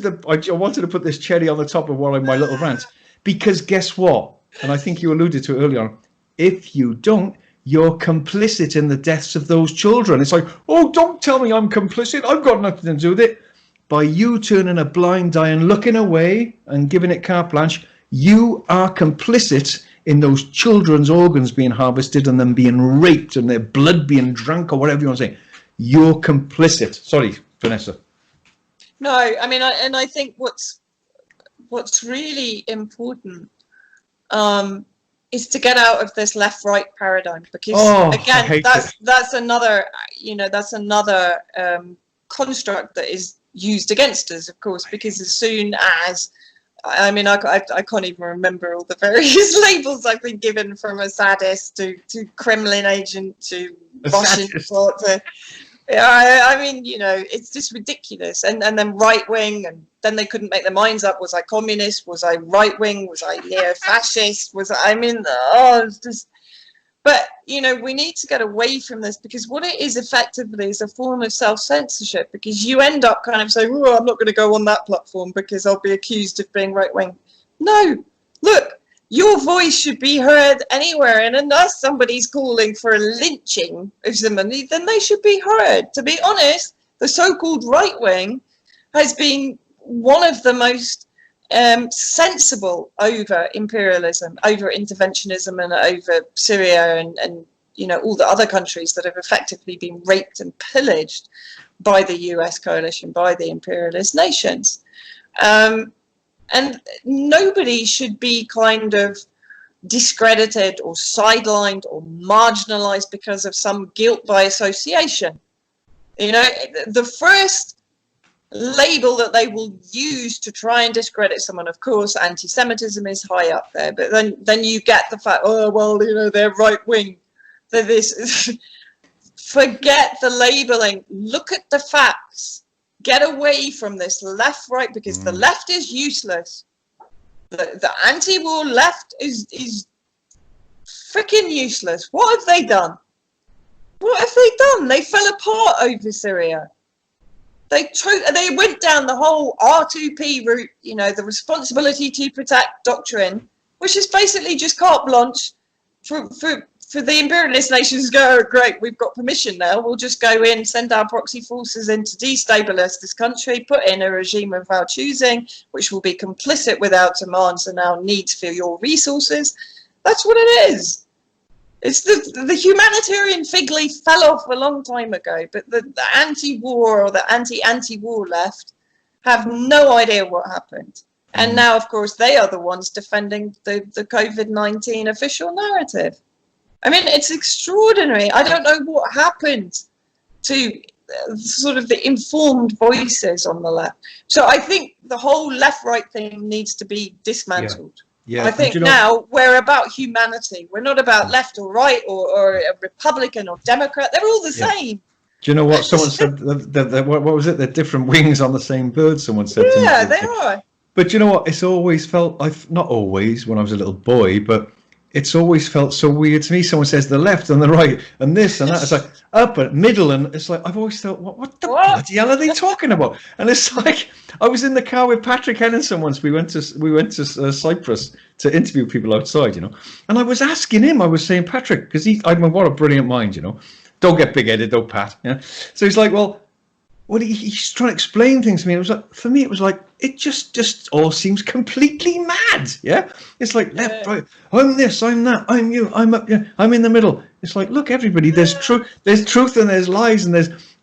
the. I wanted to put this cherry on the top of one of my little rants because guess what? And I think you alluded to it earlier on. If you don't, you're complicit in the deaths of those children. It's like, oh, don't tell me I'm complicit. I've got nothing to do with it. By you turning a blind eye and looking away and giving it carte blanche, you are complicit in those children's organs being harvested and them being raped and their blood being drunk or whatever you want to say. You're complicit. Sorry, Vanessa. No, I mean, I think what's really important is to get out of this left-right paradigm because again, that's another construct that is used against us, of course, because as soon as I mean, I can't even remember all the various labels I've been given, from a sadist to Kremlin agent to Russian support to, I mean, it's just ridiculous. And then right wing, and then they couldn't make their minds up. Was I communist? Was I right wing? Was I neo-fascist? It's just. But, we need to get away from this because what it is effectively is a form of self-censorship because you end up kind of saying, oh, I'm not going to go on that platform because I'll be accused of being right-wing. No, look, your voice should be heard anywhere. And unless somebody's calling for a lynching of somebody, then they should be heard. To be honest, the so-called right-wing has been one of the most sensible over imperialism, over interventionism, and over Syria and all the other countries that have effectively been raped and pillaged by the US coalition, by the imperialist nations. And nobody should be kind of discredited or sidelined or marginalized because of some guilt by association. The label that they will use to try and discredit someone. Of course, anti-Semitism is high up there, but then you get the fact, oh, well, you know, they're right wing. They're this. Forget the labeling. Look at the facts. Get away from this left right, because the left is useless. The anti-war left is freaking useless. What have they done? What have they done? They fell apart over Syria. They went down the whole R2P route, you know, the responsibility to protect doctrine, which is basically just carte blanche for the imperialist nations to go, oh, great, we've got permission now. We'll just go in, send our proxy forces in to destabilize this country, put in a regime of our choosing, which will be complicit with our demands and our needs for your resources. That's what it is. It's the humanitarian fig leaf fell off a long time ago, but the anti-war or the anti-war left have no idea what happened. And now, of course, they are the ones defending the COVID-19 official narrative. I mean, it's extraordinary. I don't know what happened to sort of the informed voices on the left. So I think the whole left-right thing needs to be dismantled. Yeah. I think now we're about humanity. We're not about left or right or a Republican or Democrat. They're all the same. Do you know what someone said? What was it? They're different wings on the same bird, someone said to me. Yeah, they are. But you know what? It's always felt, not always when I was a little boy, but it's always felt so weird to me. Someone says the left and the right and this and that. It's like up and middle, and it's like I've always thought, what the bloody hell are they talking about? And it's like I was in the car with Patrick Henningsen once. We went to Cyprus to interview people outside, you know. And I was asking him. I was saying, Patrick, because I mean, what a brilliant mind, you know. Don't get big-headed, though, Pat. Yeah. So he's like, well, he's trying to explain things to me. It was like, for me, it was like, it just all seems completely mad. Yeah, it's like left, right. I'm this, I'm that, I'm you, I'm up, yeah, I'm in the middle. It's like, look, everybody, there's truth and there's lies, and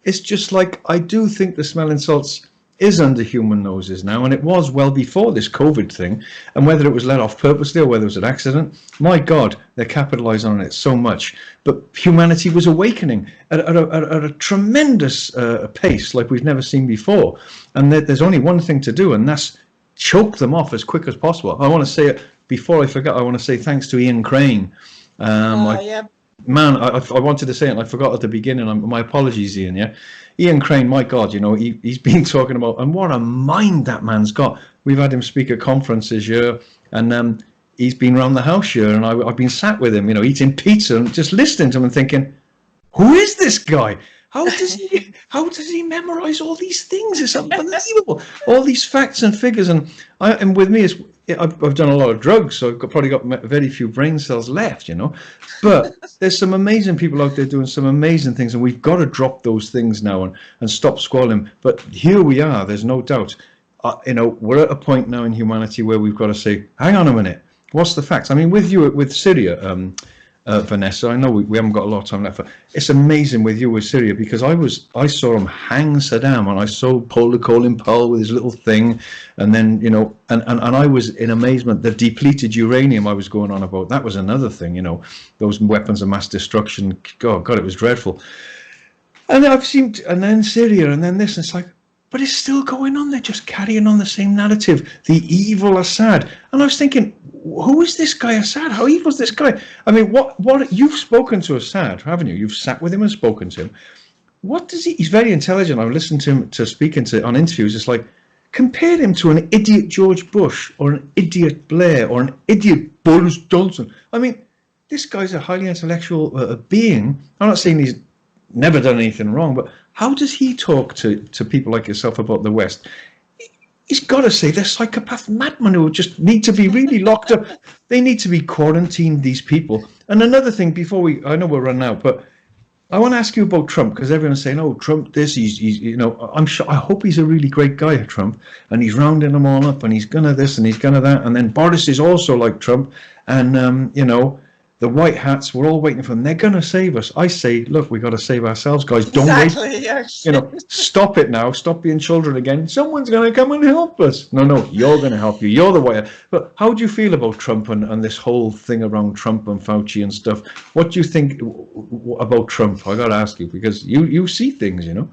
it's just like, I do think the smelling salts is under human noses now, and it was well before this COVID thing. And whether it was let off purposely or whether it was an accident, my God, they're capitalising on it so much. But humanity was awakening at a tremendous pace like we've never seen before. And there's only one thing to do, and that's choke them off as quick as possible. I want to say it before I forget. I want to say thanks to Ian Crane. Man, I wanted to say it and I forgot at the beginning. My apologies, Ian. Yeah, Ian Crane, my God, you know, he's been talking about, and what a mind that man's got. We've had him speak at conferences here, and he's been around the house here, and I've been sat with him, you know, eating pizza and just listening to him and thinking, who is this guy? How does he memorize all these things? It's unbelievable. All these facts and figures, and with me, I've done a lot of drugs, so I've probably got very few brain cells left, you know. But there's some amazing people out there doing some amazing things, and we've got to drop those things now and stop squalling. But here we are. There's no doubt. You know, we're at a point now in humanity where we've got to say, hang on a minute, what's the facts? I mean, with Syria. Vanessa, I know we haven't got a lot of time left, but it's amazing with you with Syria, because I saw him hang Saddam, and I saw Colin Powell with his little thing, and then, you know, and I was in amazement. The depleted uranium I was going on about, that was another thing, you know, those weapons of mass destruction. God, it was dreadful. And and then Syria, and then this, and it's like, but it's still going on. They're just carrying on the same narrative. The evil Assad. And I was thinking, who is this guy Assad? How evil is this guy? I mean, what you've spoken to Assad, haven't you? You've sat with him and spoken to him. What does he's very intelligent. I've listened to him speaking on interviews. It's like, compare him to an idiot George Bush or an idiot Blair or an idiot Boris Johnson. I mean, this guy's a highly intellectual being. I'm not saying he's never done anything wrong, but how does he talk to people like yourself about the West? He's got to say they're psychopath madmen who just need to be really locked up. They need to be quarantined, these people. And another thing, I know we're running out, but I want to ask you about Trump, because everyone's saying, oh, Trump this, he's you know, I'm sure, I hope he's a really great guy, Trump, and he's rounding them all up, and he's gonna this and he's gonna that, and then Boris is also like Trump, and you know, the white hats, we're all waiting for them. They're going to save us. I say, look, we got to save ourselves, guys. Don't wait. Yes. You know, stop it now. Stop being children again. Someone's going to come and help us. No, you're going to help you. You're the white hat. But how do you feel about Trump and this whole thing around Trump and Fauci and stuff? What do you think about Trump? I got to ask you, because you see things, you know.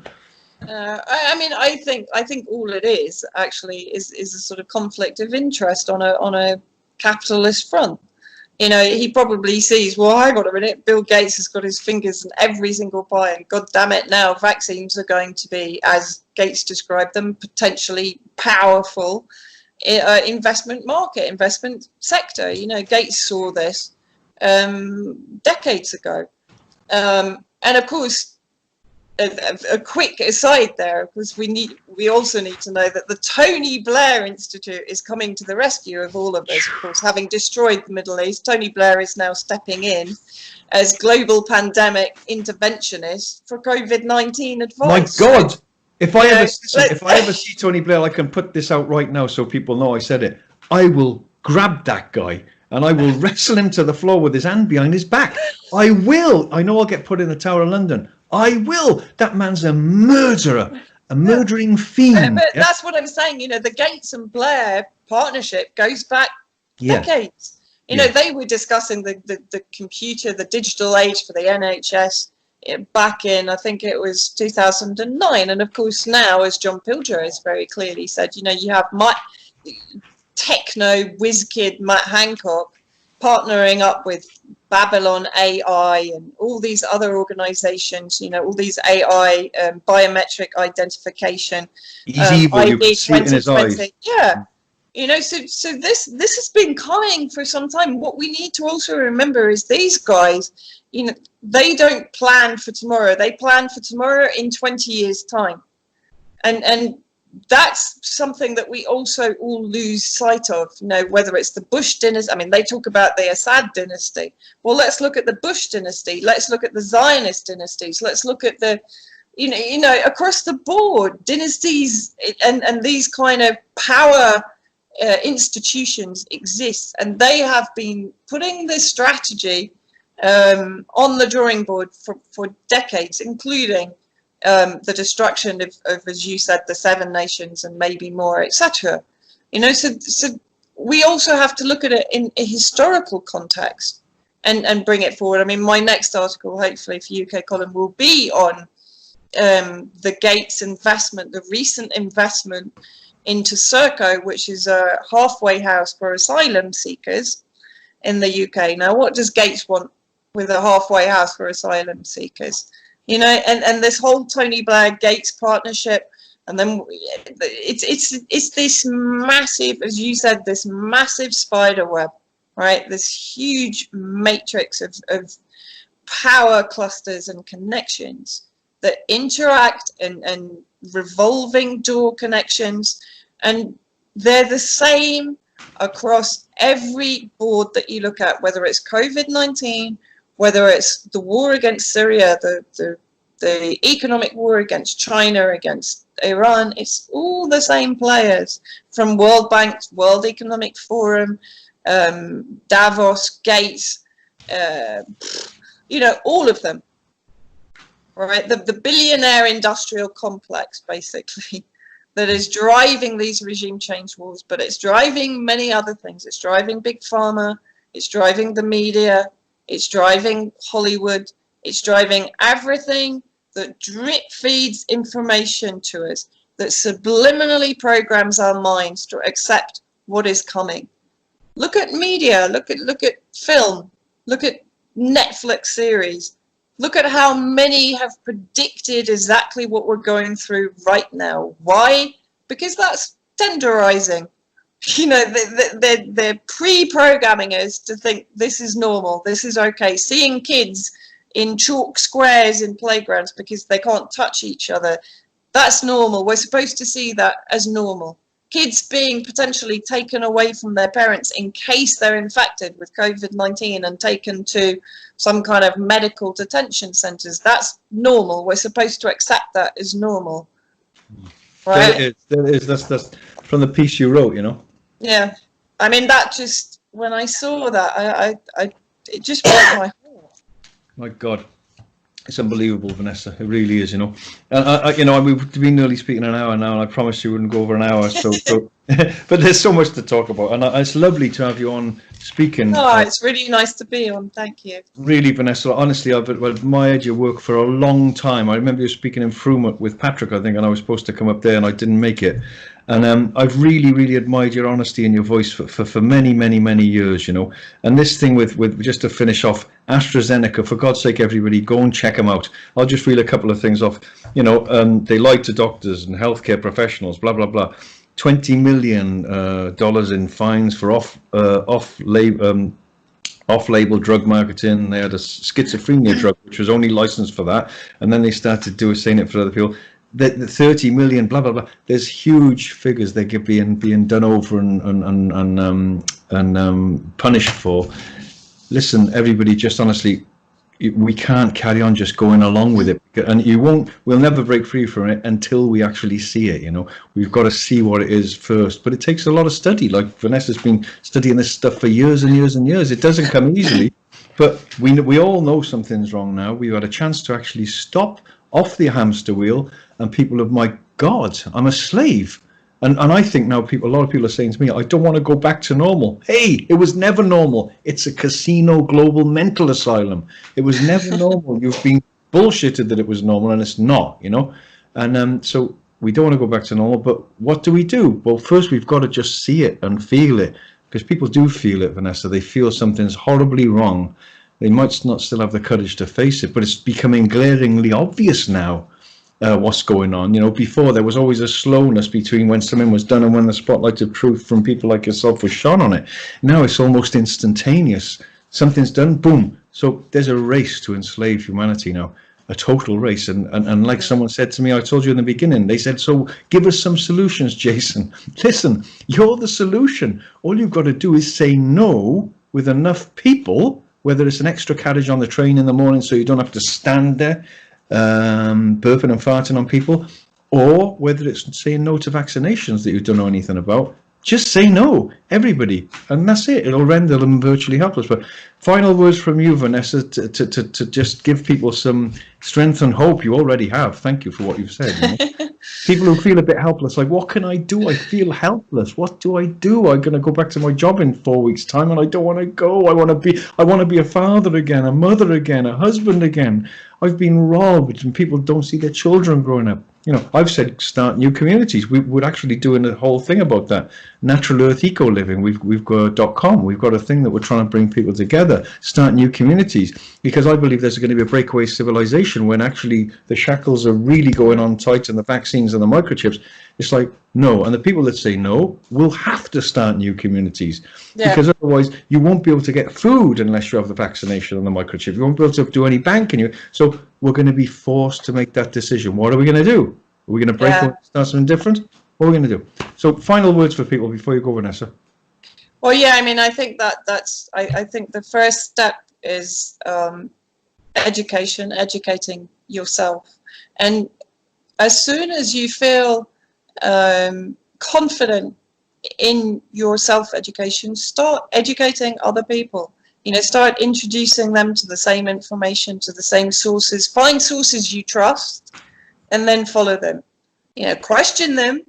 I mean, I think all it is actually is a sort of conflict of interest on a capitalist front. You know, he probably sees, well, hang on a minute, Bill Gates has got his fingers in every single pie, and God damn it, now vaccines are going to be, as Gates described them, potentially powerful investment market, investment sector. You know, Gates saw this decades ago. And of course, a quick aside there, because we also need to know that the Tony Blair Institute is coming to the rescue of all of this. Of course, having destroyed the Middle East, Tony Blair is now stepping in as global pandemic interventionist for COVID-19 advice. My God, if I ever see Tony Blair, I can put this out right now so people know I said it. I will grab that guy and I will wrestle him to the floor with his hand behind his back. I will. I know I'll get put in the Tower of London. I will. That man's a murderer, a murdering fiend. But that's what I'm saying. You know, the Gates and Blair partnership goes back decades. You know, they were discussing the computer, the digital age for the NHS back in, I think it was 2009. And of course now, as John Pilger has very clearly said, you know, you have techno whiz kid Matt Hancock partnering up with Babylon AI and all these other organizations, you know, all these AI biometric identification. He's evil, you can see it in his eyes. Yeah. You know, so this has been coming for some time. What we need to also remember is these guys, you know, they don't plan for tomorrow. They plan for tomorrow in 20 years' time. And that's something that we also all lose sight of, you know, whether it's the Bush dynasty. I mean, they talk about the Assad dynasty. Well, let's look at the Bush dynasty. Let's look at the Zionist dynasties. Let's look at the, you know, across the board, dynasties and these kind of power institutions exist. And they have been putting this strategy on the drawing board for decades, including the destruction of, as you said, the 7 nations and maybe more, etc. You know, so we also have to look at it in a historical context and bring it forward. I mean, my next article, hopefully for UK column, will be on the Gates investment, the recent investment into Serco, which is a halfway house for asylum seekers in the UK. Now, what does Gates want with a halfway house for asylum seekers? You know, and this whole Tony Blair Gates partnership, and then it's this massive, as you said, this massive spider web, right? This huge matrix of power clusters and connections that interact and revolving door connections, and they're the same across every board that you look at, whether it's COVID-19, whether it's the war against Syria, the economic war against China, against Iran. It's all the same players, from World Bank, World Economic Forum, Davos, Gates, you know, all of them, right? The billionaire industrial complex, basically, that is driving these regime change wars, but it's driving many other things. It's driving big pharma, it's driving the media, it's driving Hollywood, it's driving everything that drip feeds information to us, that subliminally programs our minds to accept what is coming. Look at media, look at film, look at Netflix series. Look at how many have predicted exactly what we're going through right now. Why? Because that's tenderizing. You know, they're pre-programming us to think this is normal, this is okay. Seeing kids in chalk squares in playgrounds because they can't touch each other, that's normal. We're supposed to see that as normal. Kids being potentially taken away from their parents in case they're infected with COVID-19 and taken to some kind of medical detention centres, that's normal. We're supposed to accept that as normal. Right? That is. That's from the piece you wrote, you know? Yeah. I mean, that just, when I saw that, it just broke my heart. My God. It's unbelievable, Vanessa. It really is, you know. You know, we've been nearly speaking an hour now, and I promised you wouldn't go over an hour. So But there's so much to talk about, and it's lovely to have you on speaking. Oh, it's really nice to be on. Thank you. Really, Vanessa, honestly, I've admired your work for a long time. I remember you speaking in Frome with Patrick, I think, and I was supposed to come up there and I didn't make it. And I've really, really admired your honesty and your voice for many, many, many years, you know. And this thing with just to finish off, AstraZeneca, for God's sake, everybody, go and check them out. I'll just read a couple of things off. You know, they lied to doctors and healthcare professionals, blah, blah, blah. $20 million in fines for off-label drug marketing. They had a schizophrenia drug which was only licensed for that, and then they started saying it for other people. The 30 million, blah blah blah. There's huge figures they get being done over and punished for. Listen, everybody, just honestly, we can't carry on just going along with it, and we'll never break free from it until we actually see it. You know, we've got to see what it is first, but it takes a lot of study. Like Vanessa's been studying this stuff for years and years and years. It doesn't come easily, but we all know something's wrong now. We've had a chance to actually stop off the hamster wheel, and people have, my God, I'm a slave. And I think now a lot of people are saying to me, I don't want to go back to normal. Hey, it was never normal. It's a casino global mental asylum. It was never normal. You've been bullshitted that it was normal, and it's not, you know. And so we don't want to go back to normal, but what do we do? Well, first we've got to just see it and feel it, because people do feel it, Vanessa. They feel something's horribly wrong. They might not still have the courage to face it, but it's becoming glaringly obvious now. What's going on. You know, before there was always a slowness between when something was done and when the spotlight of truth from people like yourself was shone on it. Now it's almost instantaneous. Something's done, boom. So there's a race to enslave humanity now, a total race. And like someone said to me, I told you in the beginning, they said, so give us some solutions, Jason. Listen, you're the solution. All you've got to do is say no with enough people, whether it's an extra carriage on the train in the morning so you don't have to stand there burping and farting on people, or whether it's saying no to vaccinations that you don't know anything about. Just say no, everybody, and that's it. It'll render them virtually helpless. But final words from you, Vanessa, to just give people some strength and hope. You already have. Thank you for what you've said. You know? People who feel a bit helpless, like, what can I do? I feel helpless. What do I do? I'm going to go back to my job in 4 weeks' time, and I don't want to go. I want to be a father again, a mother again, a husband again. I've been robbed, and people don't see their children growing up. You know, I've said start new communities. We're actually doing a whole thing about that. Natural Earth Eco Living. We've got .com. We've got a thing that we're trying to bring people together, start new communities, because I believe there's going to be a breakaway civilization when actually the shackles are really going on tight and the vaccines and the microchips. It's like, no. And the people that say no will have to start new communities, because otherwise you won't be able to get food unless you have the vaccination and the microchip. You won't be able to do any banking. So we're going to be forced to make that decision. What are we going to do? Are we going to break and start something different? What are we going to do? So final words for people before you go, Vanessa. Well, yeah, I mean, I think I think the first step is educating yourself. And as soon as you feel confident in your self-education, start educating other people. You know, start introducing them to the same information, to the same sources. Find sources you trust, and then follow them. You know, question them.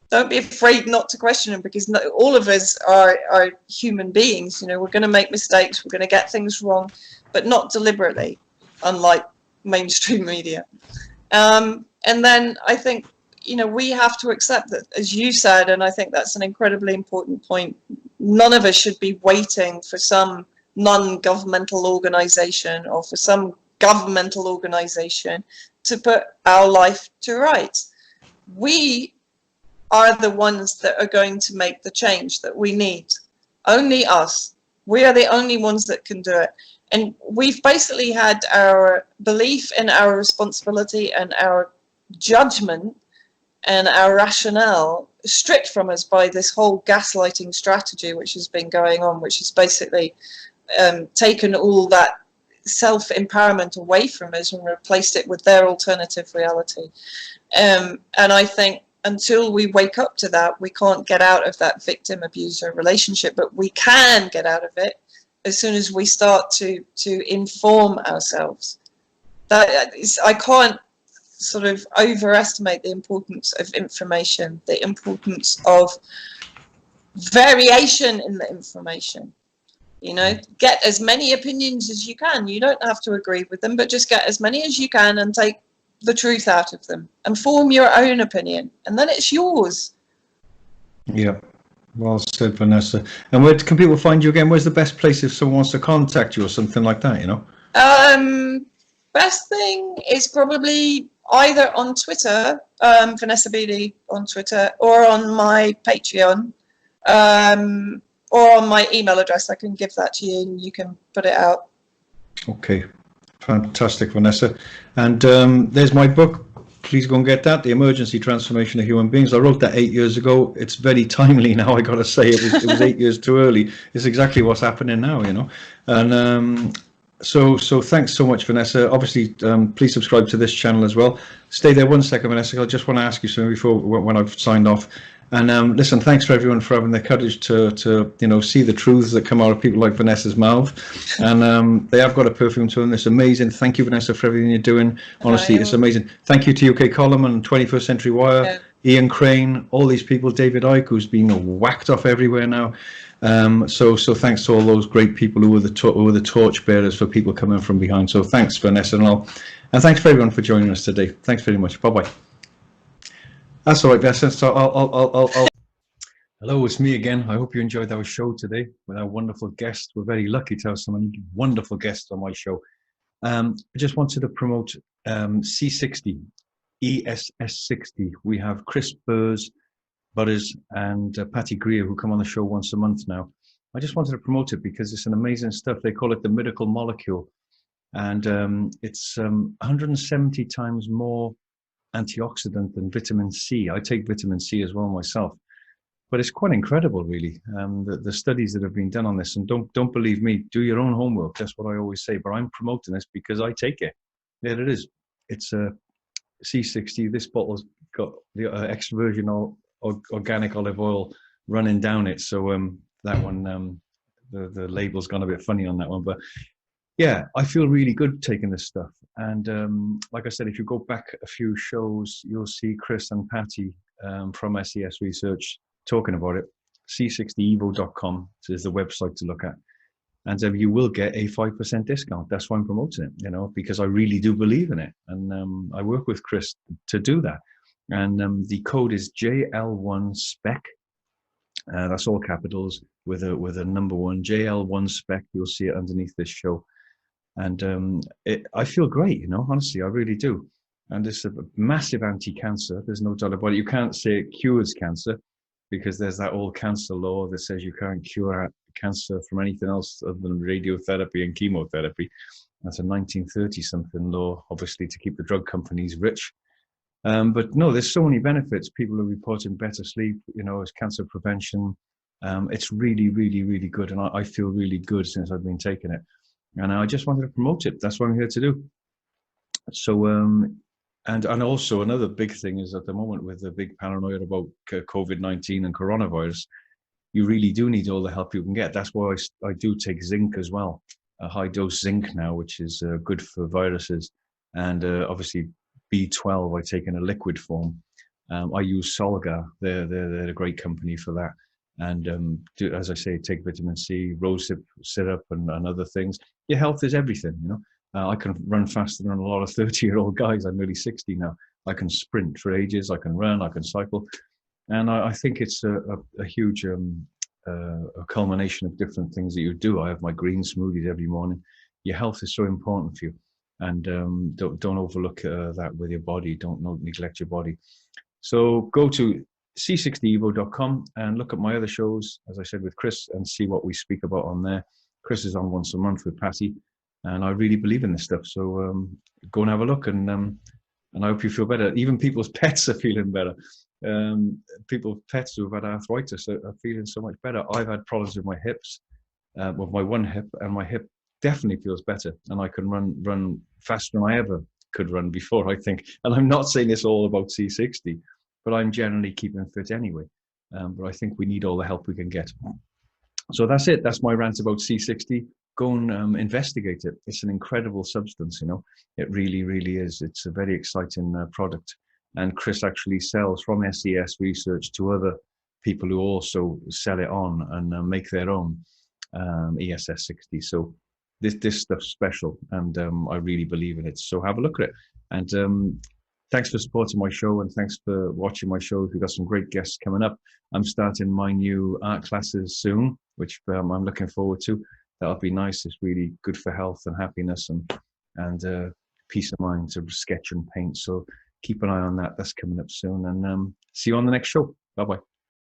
Don't be afraid not to question them, because all of us are human beings. You know, we're going to make mistakes. We're going to get things wrong, but not deliberately, unlike mainstream media. And then I think, you know, we have to accept that, as you said, and I think that's an incredibly important point, none of us should be waiting for some non-governmental organization or for some governmental organization to put our life to rights. We are the ones that are going to make the change that we need. Only us. We are the only ones that can do it. And we've basically had our belief in our responsibility and our judgment and our rationale stripped from us by this whole gaslighting strategy which has been going on, which has basically taken all that self-empowerment away from us and replaced it with their alternative reality. And I think until we wake up to that, we can't get out of that victim-abuser relationship, but we can get out of it as soon as we start to inform ourselves. That is, I can't sort of overestimate the importance of information, the importance of variation in the information. You know, get as many opinions as you can. You don't have to agree with them, but just get as many as you can and take the truth out of them and form your own opinion, and then it's yours. Yeah, well said, Vanessa. And where can people find you again? Where's the best place if someone wants to contact you or something like that, you know? Best thing is probably either on Twitter, Vanessa Beeley on Twitter, or on my Patreon, or on my email address. I can give that to you and you can put it out. Okay, fantastic, Vanessa. And there's my book. Please go and get that, The Emergency Transformation of Human Beings. I wrote that 8 years ago. It's very timely now, I got to say. It was 8 years too early. It's exactly what's happening now, you know. And so thanks so much, Vanessa. Obviously, please subscribe to this channel as well. Stay there 1 second, Vanessa. I just want to ask you something before when I've signed off. And listen, thanks for everyone for having the courage to you know, see the truths that come out of people like Vanessa's mouth. And they have got a perfume to them. It's amazing. Thank you, Vanessa, for everything you're doing. Honestly, it's amazing. Thank you to UK Column and 21st Century Wire, Ian Crane, all these people, David Icke, who's being whacked off everywhere now. So thanks to all those great people who were the torch bearers for people coming from behind. So thanks, Vanessa, and thanks for everyone for joining us today. Thanks very much. Bye-bye. That's all right, Vanessa. So I'll... Hello, it's me again. I hope you enjoyed our show today with our wonderful guest. We're very lucky to have so many wonderful guests on my show. I just wanted to promote C60, ESS60. We have Chris Butters and Patty Greer, who come on the show once a month now. I just wanted to promote it because it's an amazing stuff. They call it the miracle molecule. And it's 170 times more antioxidant than vitamin C. I take vitamin C as well myself. But it's quite incredible, really, the studies that have been done on this. And don't believe me, do your own homework. That's what I always say. But I'm promoting this because I take it. There it is. It's C60. This bottle's got the extra virgin organic olive oil running down it. So that one, the label's gone a bit funny on that one. But yeah, I feel really good taking this stuff. And like I said, if you go back a few shows, you'll see Chris and Patty from SES Research talking about it. C60evo.com is the website to look at. And you will get a 5% discount. That's why I'm promoting it, you know, because I really do believe in it. And I work with Chris to do that. And the code is JL1SPEC. That's all capitals with a number 1, JL1SPEC. You'll see it underneath this show. And I feel great, you know, honestly, I really do. And it's a massive anti-cancer. There's no doubt about it. You can't say it cures cancer because there's that old cancer law that says you can't cure cancer from anything else other than radiotherapy and chemotherapy. That's a 1930-something law, obviously, to keep the drug companies rich. But no, there's so many benefits. People are reporting better sleep, you know, as cancer prevention. It's really, really, really good. And I feel really good since I've been taking it. And I just wanted to promote it. That's what I'm here to do. So, and also another big thing is at the moment with the big paranoia about COVID-19 and coronavirus, you really do need all the help you can get. That's why I do take zinc as well, a high dose zinc now, which is good for viruses. And obviously B12 I take in a liquid form. I use Solgar. They're a great company for that. And as I say, take vitamin C, rosehip syrup, and other things. Your health is everything, you know. I can run faster than a lot of 30-year-old guys. I'm nearly 60 now. I can sprint for ages. I can run. I can cycle. And I think it's a huge a culmination of different things that you do. I have my green smoothies every morning. Your health is so important for you. And don't overlook that with your body. Don't neglect your body. So go to c60evo.com and look at my other shows, as I said, with Chris, and see what we speak about on there. Chris is on once a month with Patty, and I really believe in this stuff. So go and have a look, and I hope you feel better. Even people's pets are feeling better. People's pets who have had arthritis are feeling so much better. I've had problems with my hips, with my one hip, and my hip definitely feels better, and I can run faster than I ever could run before, I think. And I'm not saying this all about C60, but I'm generally keeping fit anyway. But I think we need all the help we can get. So that's it. That's my rant about C60. Go and investigate it. It's an incredible substance, you know. It really, really is. It's a very exciting product. And Chris actually sells from SES Research to other people who also sell it on and make their own ESS 60. So this stuff's special, and I really believe in it. So have a look at it. And thanks for supporting my show, and thanks for watching my show. We've got some great guests coming up. I'm starting my new art classes soon, which I'm looking forward to. That'll be nice. It's really good for health and happiness and peace of mind to sketch and paint. So keep an eye on that. That's coming up soon. And see you on the next show. Bye-bye.